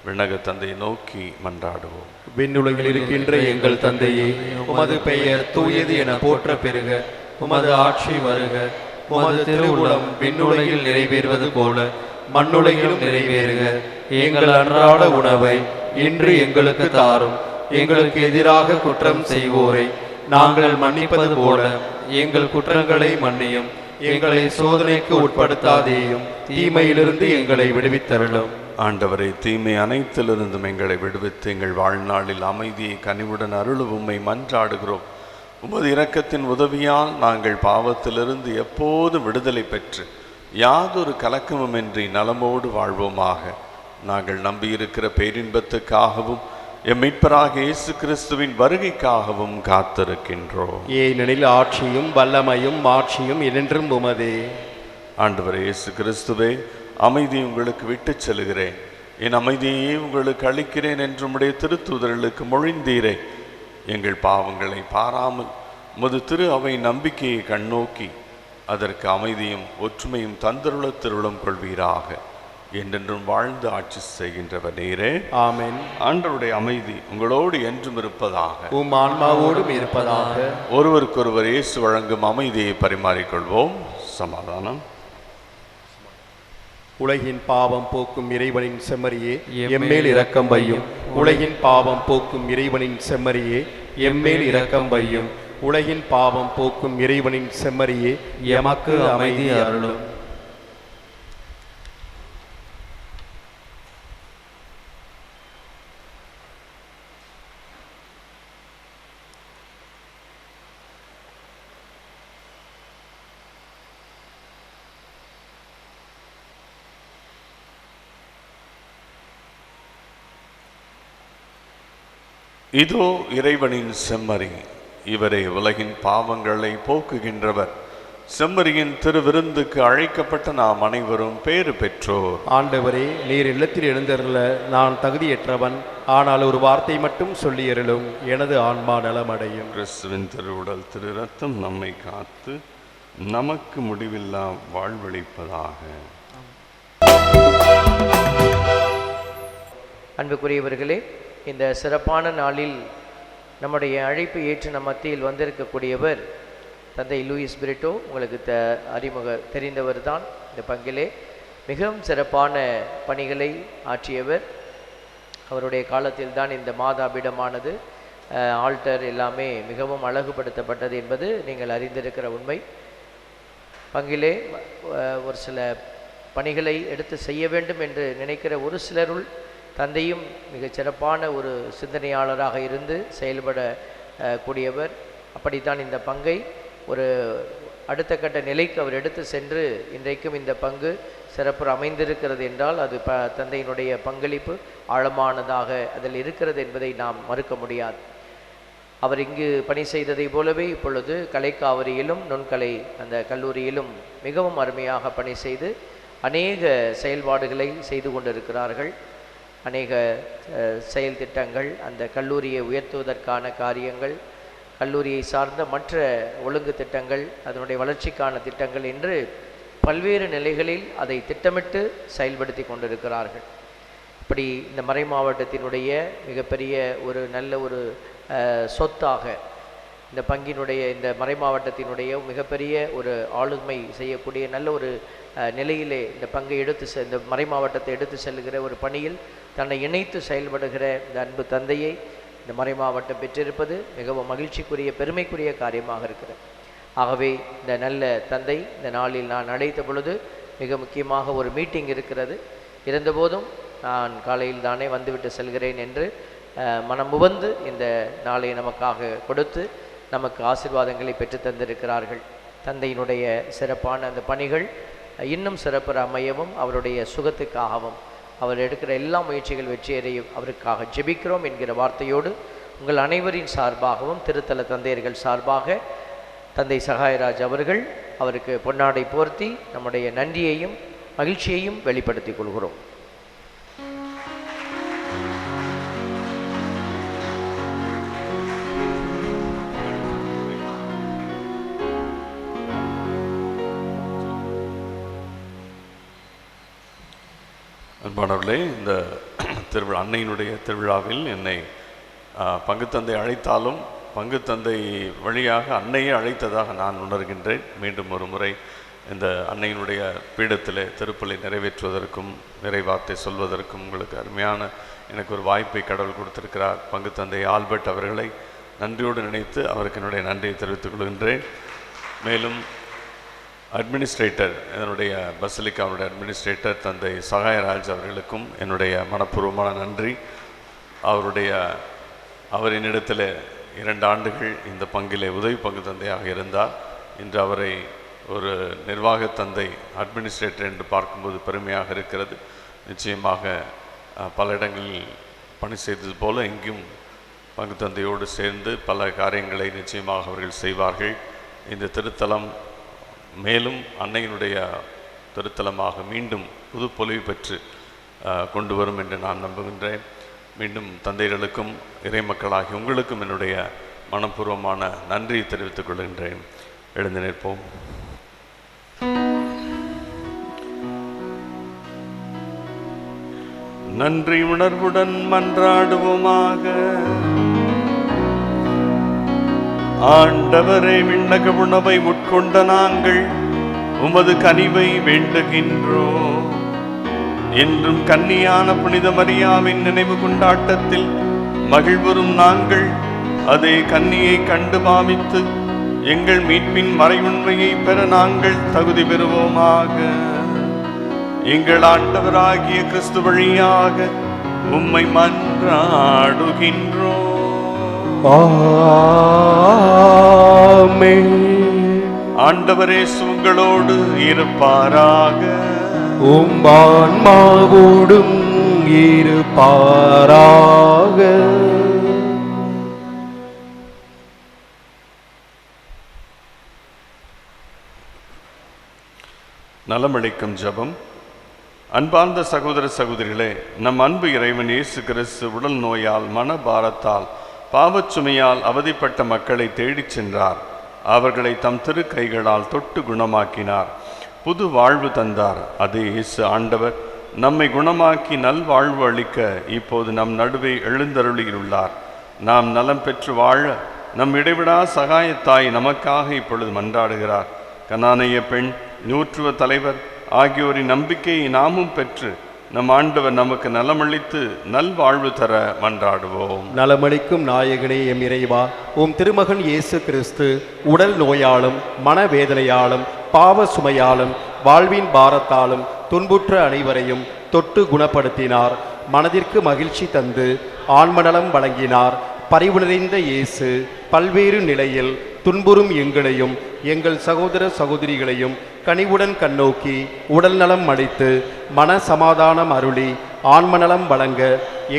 S2: விண்ணக தந்தையை நோக்கி மன்றாடுவோம்.
S4: விண்ணுலகில் இருக்கின்ற எங்கள் தந்தையே, உமது பெயர் தூயது என போற்ற பெறுக.
S1: உமது ஆட்சி வருக. உமது திருவுளம் விண்ணுலகில் நிறைவேறுவது போல மண்ணுலகிலும் நிறைவேறுக. எங்கள் அன்றாட உணவை இன்று எங்களுக்கு தாரும். எங்களுக்கு எதிராக குற்றம் செய்வோரை நாங்கள் மன்னிப்பது போல எங்கள் குற்றங்களை மன்னியும். எங்களை சோதனைக்கு உட்படுத்தாதேயும், தீமையிலிருந்து எங்களை விடுவித்தருளும்.
S2: ஆண்டவரை, தீமை அனைத்திலிருந்தும் எங்களை விடுவித்து எங்கள் வாழ்நாளில் அமைதியை கனிவுடன் அருளும் உம்மை மன்றாடுகிறோம். உமது இரக்கத்தின் உதவியால் நாங்கள் பாவத்திலிருந்து எப்போதும் விடுதலை பெற்று யாதொரு கலக்கமுமின்றி நலமோடு வாழ்வோமாக. நாங்கள் நம்பியிருக்கிற பேரின்பத்துக்காகவும் எம் மீட்பராக இயேசு கிறிஸ்துவின் வருகைக்காகவும் காத்திருக்கின்றோம்.
S4: ஏனெனில் ஆட்சியும் வல்லமையும் மாட்சியும் என்றென்றும் உமதே.
S2: ஆண்டவரே இயேசு கிறிஸ்துவே, அமைதி உங்களுக்கு விட்டுச் செல்கிறேன், என் அமைதியை உங்களுக்கு அளிக்கிறேன் என்று உம்முடைய திருத்தூதர்களுக்கு மொழிந்தீரே. எங்கள் பாவங்களை பாராமல் உமது திரு அவை நம்பிக்கையை கண்ணோக்கி அதற்கு அமைதியும் ஒற்றுமையும் தந்தருள திருளம் கொள்வீராக. என்றென்றும் வாழ்ந்து ஆட்சி செய்கின்றவர் நீரே.
S4: ஆமென்.
S2: ஆண்டவருடைய அமைதி உங்களோடு என்றும் இருப்பதாக,
S4: உம் ஆன்மாவோடும் இருப்பதாக.
S2: ஒருவருக்கொருவர் இயேசு வழங்கும் அமைதியை பரிமாறிக்கொள்வோம். சமாதானம்.
S4: உலகின் பாவம் போக்கும் இறைவனின் செம்மறியே, எம்மேல் இரக்கம் வையும். உலகின் பாவம் போக்கும் இறைவனின் செம்மறியே, எம்மேல் இரக்கம் வையும். உலகின் பாவம் போக்கும் இறைவனின் செம்மறியே,
S1: எமக்கு அமைதி அருளும்.
S2: இதோ இறைவனின் செம்மறி, இவரே உலகின் பாவங்களை போக்குகின்றவர். செம்மறியின் திருவிருந்துக்கு அழைக்கப்பட்ட நாம் அனைவரும் பேறு பெற்றோர்.
S4: ஆண்டவரே, நீர் இல்லத்தில் எழுந்தருள நான் தகுதியற்றவன். ஆனால் ஒரு வார்த்தை மட்டும் சொல்லியருளும், எனது ஆன்மா நலமடையும்.
S2: கிறிஸ்துவின் திருவுடல் திரு ரத்தம் நம்மை காத்து நமக்கு முடிவில்லா வாழ்வளிப்பதாக.
S6: அன்புக்குரியவர்களே, இந்த சிறப்பான நாளில் நம்முடைய அழைப்பு ஏற்று நம் மத்தியில் வந்திருக்கக்கூடியவர் தந்தை லூயிஸ் பிரிட்டோ. உங்களுக்கு தெரிந்தவர் தான். இந்த பங்கிலே மிகவும் சிறப்பான பணிகளை ஆற்றியவர். அவருடைய காலத்தில் தான் இந்த மாதாபிடமானது ஆல்டர் எல்லாமே மிகவும் அழகுபடுத்தப்பட்டது என்பது நீங்கள் அறிந்திருக்கிற உண்மை. பங்கிலே ஒரு சில பணிகளை எடுத்து செய்ய வேண்டும் என்று நினைக்கிற ஒரு சிலருள் தந்தையும் மிகச் சிறப்பான ஒரு சிந்தனையாளராக இருந்து செயல்பட கூடியவர். அப்படித்தான் இந்த பங்கை ஒரு அடுத்த கட்ட நிலைக்கு அவர் எடுத்து சென்று இன்றைக்கும் இந்த பங்கு சிறப்பு அமைந்திருக்கிறது என்றால் அது தந்தையினுடைய பங்களிப்பு ஆழமானதாக அதில் இருக்கிறது என்பதை நாம் மறுக்க முடியாது. அவர் இங்கு பணி செய்ததை போலவே இப்பொழுது கலைக்காவிரியிலும் நுண்கலை அந்த கல்லூரியிலும் மிகவும் அருமையாக பணி செய்து அநேக செயல்பாடுகளை செய்து கொண்டிருக்கிறார்கள். அநேக செயல் திட்டங்கள், அந்த கல்லூரியை உயர்த்துவதற்கான காரியங்கள், கல்லூரியை சார்ந்த மற்ற ஒழுங்கு திட்டங்கள், அதனுடைய வளர்ச்சிக்கான திட்டங்கள் என்று பல்வேறு நிலைகளில் அதை திட்டமிட்டு செயல்படுத்தி கொண்டிருக்கிறார்கள். இப்படி இந்த மறை மாவட்டத்தினுடைய மிகப்பெரிய ஒரு நல்ல ஒரு சொத்தாக இந்த பங்கினுடைய இந்த மறை மாவட்டத்தினுடைய மிகப்பெரிய ஒரு ஆளுமை செய்யக்கூடிய நல்ல ஒரு நிலையிலே இந்த பங்கை இந்த மறை மாவட்டத்தை எடுத்து செல்லுகிற ஒரு பணியில் தன்னை இணைத்து செயல்படுகிற இந்த அன்பு தந்தையை இந்த மறை மாவட்டம் பெற்றிருப்பது மிகவும் மகிழ்ச்சிக்குரிய பெருமைக்குரிய காரியமாக இருக்கிறது. ஆகவே இந்த நல்ல தந்தை இந்த நாளில் நான் அழைத்த பொழுது மிக முக்கியமாக ஒரு மீட்டிங் இருக்கிறது. இருந்தபோதும் நான் காலையில் தானே வந்துவிட்டு செல்கிறேன் என்று மனமுவந்து இந்த நாளை நமக்காக கொடுத்து நமக்கு ஆசீர்வாதங்களை பெற்று தந்திருக்கிறார்கள். தந்தையினுடைய சிறப்பான அந்த பணிகள் இன்னும் சிறப்பு அமையவும் அவருடைய சுகத்துக்காகவும் அவர் எடுக்கிற எல்லா முயற்சிகள் வெற்றியடையும் அவருக்காக ஜெபிக்கிறோம் என்கிற வார்த்தையோடு உங்கள் அனைவரின் சார்பாகவும் திருத்தல தந்தையர்கள் சார்பாக தந்தை சகாயராஜ் அவர்கள் அவருக்கு பொன்னாடை போர்த்தி நம்முடைய நன்றியையும் மகிழ்ச்சியையும் வெளிப்படுத்திக் கொள்கிறோம்.
S2: அன்பானவர்களே, இந்த திருவிழா அன்னையினுடைய திருவிழாவில் என்னை பங்குத்தந்தை அழைத்தாலும் பங்குத்தந்தை வழியாக அன்னையை அழைத்ததாக நான் உணர்கின்றேன். மீண்டும் ஒரு முறை இந்த அன்னையினுடைய பீடத்தில் திருப்பலி நிறைவேற்றுவதற்கும் நிறைவார்த்தை சொல்வதற்கும் உங்களுக்கு அருமையான எனக்கு ஒரு வாய்ப்பை கடவுள் கொடுத்திருக்கிறார். பங்குத்தந்தை ஆல்பர்ட் அவர்களை நன்றியோடு நினைத்து அவருக்கு என்னுடைய நன்றியை தெரிவித்துக் கொள்கின்றேன். மேலும் அட்மினிஸ்ட்ரேட்டர், என்னுடைய பசிலிக்காவுடைய அட்மினிஸ்ட்ரேட்டர் தந்தை சகாயராஜ் அவர்களுக்கும் என்னுடைய மனப்பூர்வமான நன்றி. அவர் என்னிடத்தில் 2 ஆண்டுகள் இந்த பங்கிலே உதவி பங்கு தந்தையாக இருந்தார். இன்று அவரை ஒரு நிர்வாக தந்தை அட்மினிஸ்ட்ரேட்டர் என்று பார்க்கும்போது பெருமையாக இருக்கிறது. நிச்சயமாக பல இடங்களில் பணி செய்தது போல இங்கும் பங்கு தந்தையோடு சேர்ந்து பல காரியங்களை நிச்சயமாக அவர்கள் செய்வார்கள். இந்த திருத்தலம் மேலும் அன்னையினுடைய திருத்தலமாக மீண்டும் புது பொலிவு பெற்று கொண்டு வரும் என்று நான் நம்புகின்றேன். மீண்டும் தந்தைகளுக்கும் இறை மக்களாகி உங்களுக்கும் என்னுடைய மனப்பூர்வமான நன்றியை தெரிவித்துக் கொள்கின்றேன். எழுந்து நிற்போம். நன்றி உணர்வுடன் மன்றாடுவோமாக. ஆண்டவரே, விண்ணக உணவை உட்கொண்ட நாங்கள் உமது கனிவை வேண்டுகின்றோம். என்றும் கன்னியான புனித மரியாவின் நினைவு கொண்டாட்டத்தில் மகிழ்வரும் நாங்கள் அதே கன்னியை கண்டு பாவித்து எங்கள் மீட்பின் மறைவுண்மையை பெற நாங்கள் தகுதி பெறுவோமாக. எங்கள் ஆண்டவராகிய கிறிஸ்து வழியாக உம்மை மன்றாடுகின்றோம். ஆமென். ஆண்டவரே உங்களோடு இருப்பாராக.
S4: உம் ஆன்மாவோடும் இருப்பாராக.
S2: நலமளிக்கும் ஜெபம். அன்பார்ந்த சகோதர சகோதரிகளே, நம் அன்பு இறைவன் இயேசு கிறிஸ்து உடல் நோயால் மனபாரத்தால் பாவச்சுமையால் அவதிப்பட்ட மக்களை தேடிச் சென்றார். அவர்களை தம் திரு கைகளால் தொட்டு குணமாக்கினார். புது வாழ்வு தந்தார். அதே இயேசு ஆண்டவர் நம்மை குணமாக்கி நல்வாழ்வு அளிக்க இப்போது நம் நடுவே எழுந்தருளியுள்ளார். நாம் நலம் பெற்று வாழ நம் இடைவிடா சகாயத்தாய் நமக்காக இப்பொழுது மன்றாடுகிறார். கனானைய பெண், நூற்றுவ தலைவர் ஆகியோரின் நம்பிக்கையை நாமும் பெற்று நம் ஆண்டவர் நமக்கு நலமளித்து நல்வாழ்வு தர மன்றாடுவோம்.
S4: நலமளிக்கும் நாயகனே எம் இறைவா, உம் திருமகன் இயேசு கிறிஸ்து உடல் நோயாலும் மனவேதனையாலும் பாவ சுமையாலும் வாழ்வின் பாரத்தாலும் துன்புற்ற அனைவரையும் தொட்டு குணப்படுத்தினார். மனதிற்கு மகிழ்ச்சி தந்து ஆன்மநலம் வழங்கினார். பரிவு நிறைந்த இயேசு பல்வேறு நிலையில் துன்புறும் எங்களையும் எங்கள் சகோதர சகோதரிகளையும் கனிவுடன் கண்ணோக்கி உடல் நலம் அளித்து மன சமாதானம் அருளி ஆன்மநலம் வழங்க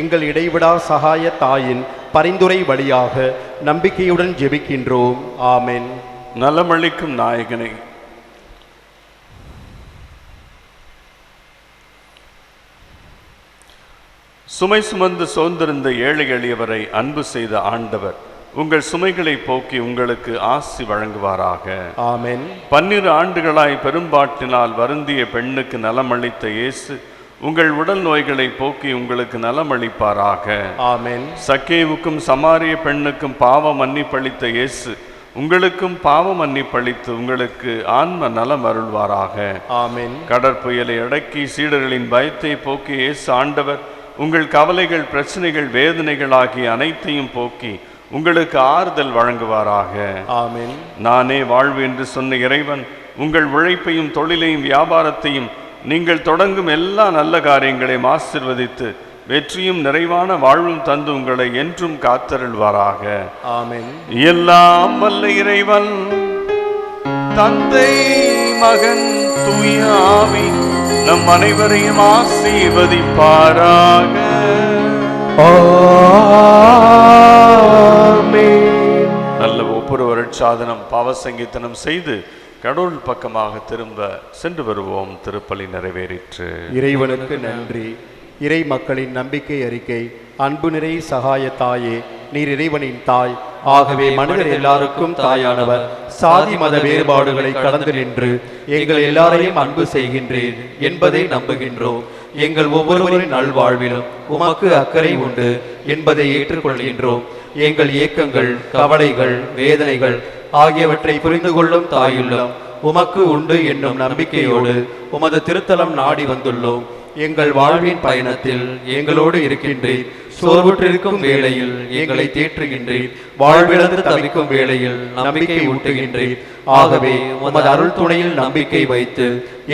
S4: எங்கள் இடைவிடா சகாய தாயின் பரிந்துரை வழியாக நம்பிக்கையுடன் ஜெபிக்கின்றோம். ஆமென்.
S2: நலமளிக்கும் நாயகனை, சுமை சுமந்து சோர்ந்திருந்த ஏழை எளியவரை அன்பு செய்த ஆண்டவர் உங்கள் சுமைகளை போக்கி உங்களுக்கு ஆசி வழங்குவாராக.
S4: ஆமென்.
S2: 12 ஆண்டுகளாய் பெரும்பாட்டினால் வருந்திய பெண்ணுக்கு நலமளித்த இயேசு உங்கள் உடல் நோய்களை போக்கி உங்களுக்கு நலமளிப்பாராக.
S4: ஆமென்.
S2: சக்கேவுக்கும் சமாரிய பெண்ணுக்கும் பாவ மன்னிப்பளித்த இயேசு உங்களுக்கும் பாவ மன்னிப்பளித்து உங்களுக்கு ஆன்ம நலம் அருள்வாராக.
S4: ஆமென்.
S2: கடற்புயலை அடக்கி சீடர்களின் பயத்தை போக்கி இயேசு ஆண்டவர் உங்கள் கவலைகள், பிரச்சனைகள், வேதனைகள் ஆகிய அனைத்தையும் போக்கி உங்களுக்கு ஆறுதல் வழங்குவாராக.
S4: ஆமென்.
S2: நானே வாழ்வு என்று சொன்ன இறைவன் உங்கள் உழைப்பையும் தொழிலையும் வியாபாரத்தையும் நீங்கள் தொடங்கும் எல்லா நல்ல காரியங்களையும் ஆசீர்வதித்து வெற்றியும் நிறைவான வாழ்வும் தந்து உங்களை என்றும் காத்தருள்வாராக.
S4: ஆமென்.
S2: எல்லாம் வல்ல இறைவன் தந்தை, மகன், தூய ஆவி நம் அனைவரையும் ஆசீர்வதிப்பாராக. நல்ல ஒவ்வொரு வருட்சாதனம் பாவசங்கீதனம் செய்து கடவுள் பக்கமாக திரும்ப சென்று வருவோம். திருப்பலி நிறைவேறிற்று.
S4: இறைவனுக்கு நன்றி. இறை மக்களின் நம்பிக்கை அறிக்கை. அன்பு நிறை சகாய தாயே, நீர் இறைவனின் தாய். ஆகவே மனிதர் எல்லாருக்கும் தாயானவர். சாதி மத வேறுபாடுகளை கடந்து நின்று எங்கள் எல்லாரையும் அன்பு செய்கின்றீர் என்பதை நம்புகின்றோம். எங்கள் ஒவ்வொருவரின் நல்வாழ்விலும் உமக்கு அக்கறை உண்டு என்பதை ஏற்றுக்கொள்கின்றோம். எங்கள் இயக்கங்கள், கவலைகள், வேதனைகள் ஆகியவற்றை புரிந்து கொள்ளும் தாயுள்ளம் உமக்கு உண்டு என்னும் நம்பிக்கையோடு உமது திருத்தலம் நாடி வந்துள்ளோம். எங்கள் வாழ்வின் பயணத்தில் எங்களோடு இருக்கின்றீர். சோர்வுற்றிருக்கும் வேளையில் எங்களை தேற்றுகின்றீர். வாழ்விழந்து தவிக்கும் வேளையில் நம்பிக்கை ஊட்டுகின்றீர். ஆகவே உமது அருள் துணையில் நம்பிக்கை வைத்து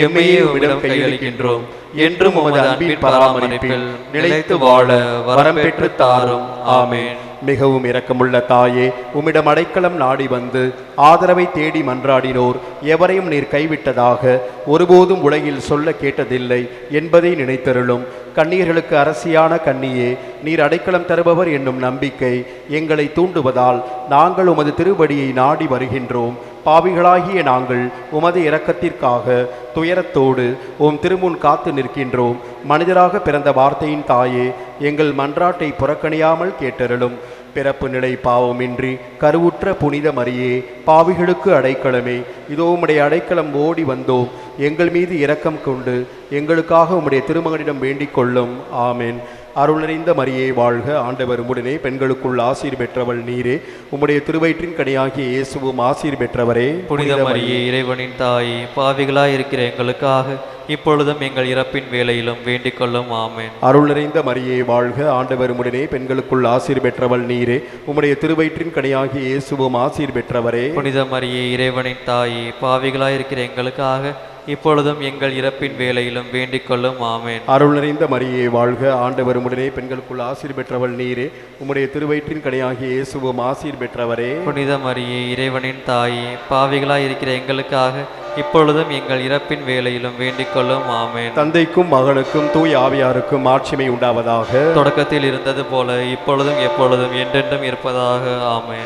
S4: எம்மையே உம்மிடம் கையளிக்கின்றோம். என்றும் உமது அன்பின் பராமரிப்பில் நிலைத்து வாழ வரம் பெற்று தாரும். ஆமென். மிகவும் இரக்கமுள்ள தாயே, உம்மிடம் அடைக்கலம் நாடி வந்து ஆதரவை தேடி மன்றாடினோர் எவரையும் நீர் கைவிட்டதாக ஒருபோதும் உலகில் சொல்ல கேட்டதில்லை என்பதை நினைத்தருளும். கண்ணீர்களுக்கு அரசியான கன்னியே, நீர் அடைக்கலம் தருபவர் என்னும் நம்பிக்கை எங்களை தூண்டுவதால் நாங்கள் உமது திருவடியை நாடி வருகின்றோம். பாவிகளாகிய நாங்கள் உமது இரக்கத்திற்காக துயரத்தோடு உம் திருமுன் காத்து நிற்கின்றோம். மனிதராக பிறந்த வார்த்தையின் தாயே, எங்கள் மன்றாட்டை புறக்கணியாமல் கேட்டருளும். பிறப்பு நிலை பாவமின்றி கருவுற்ற புனித மரியே, பாவிகளுக்கு அடைக்கலமே, இதோ உம்முடைய அடைக்கலம் ஓடி வந்தோம். எங்கள் மீது இரக்கம் கொண்டு எங்களுக்காக உம்முடைய திருமகனிடம் வேண்டிக் கொள்ளும். ஆமென். அருள் நிறைந்த மரியே வாழ்க, ஆண்டவர் உம்முடனே, பெண்களுக்குள் ஆசீர் பெற்றவள் நீரே, உம்முடைய திருவயிற்றின் கனியாகிய இயேசுவும் ஆசீர் பெற்றவரே.
S1: புனித மரியே, இறைவனின் தாயே, பாவிகளாய் இருக்கிற எங்களுக்காக இப்பொழுதும் எங்கள் இறப்பின் வேளையிலும் வேண்டிக் கொள்ளும். ஆமென்.
S4: அருள் நிறைந்த மரியே வாழ்க, ஆண்டவர் உம்முடனே, பெண்களுக்குள் ஆசீர் பெற்றவள் நீரே, உம்முடைய திருவயிற்றின் கனியாகிய இயேசுவும் ஆசீர் பெற்றவரே.
S1: புனித மரியே, இறைவனின் தாயே, பாவிகளாய் இருக்கிற எங்களுக்காக இப்பொழுதும் எங்கள் இறப்பின் வேளையிலும் வேண்டிக் கொள்ளும். ஆமென்.
S4: அருள் நிறைந்த மரியே வாழ்க, ஆண்டவர் உம்முடனே, பெண்களுக்குள் ஆசீர் பெற்றவள் நீரே, உம்முடைய திருவயிற்றின் கனியாகிய இயேசுவும் ஆசீர் பெற்றவரே.
S1: புனித மரியே, இறைவனின் தாயே, பாவிகளாய் இருக்கிற எங்களுக்காக இப்பொழுதும் எங்கள் இறப்பின் வேளையிலும் வேண்டிக் கொள்ளும். ஆமென்.
S4: தந்தைக்கும் மகனுக்கும் தூய ஆவியாருக்கும் ஆட்சிமை உண்டாவதாக.
S1: தொடக்கத்தில் இருந்தது போல இப்பொழுதும் எப்பொழுதும் என்றென்றும் இருப்பதாக. ஆமென்.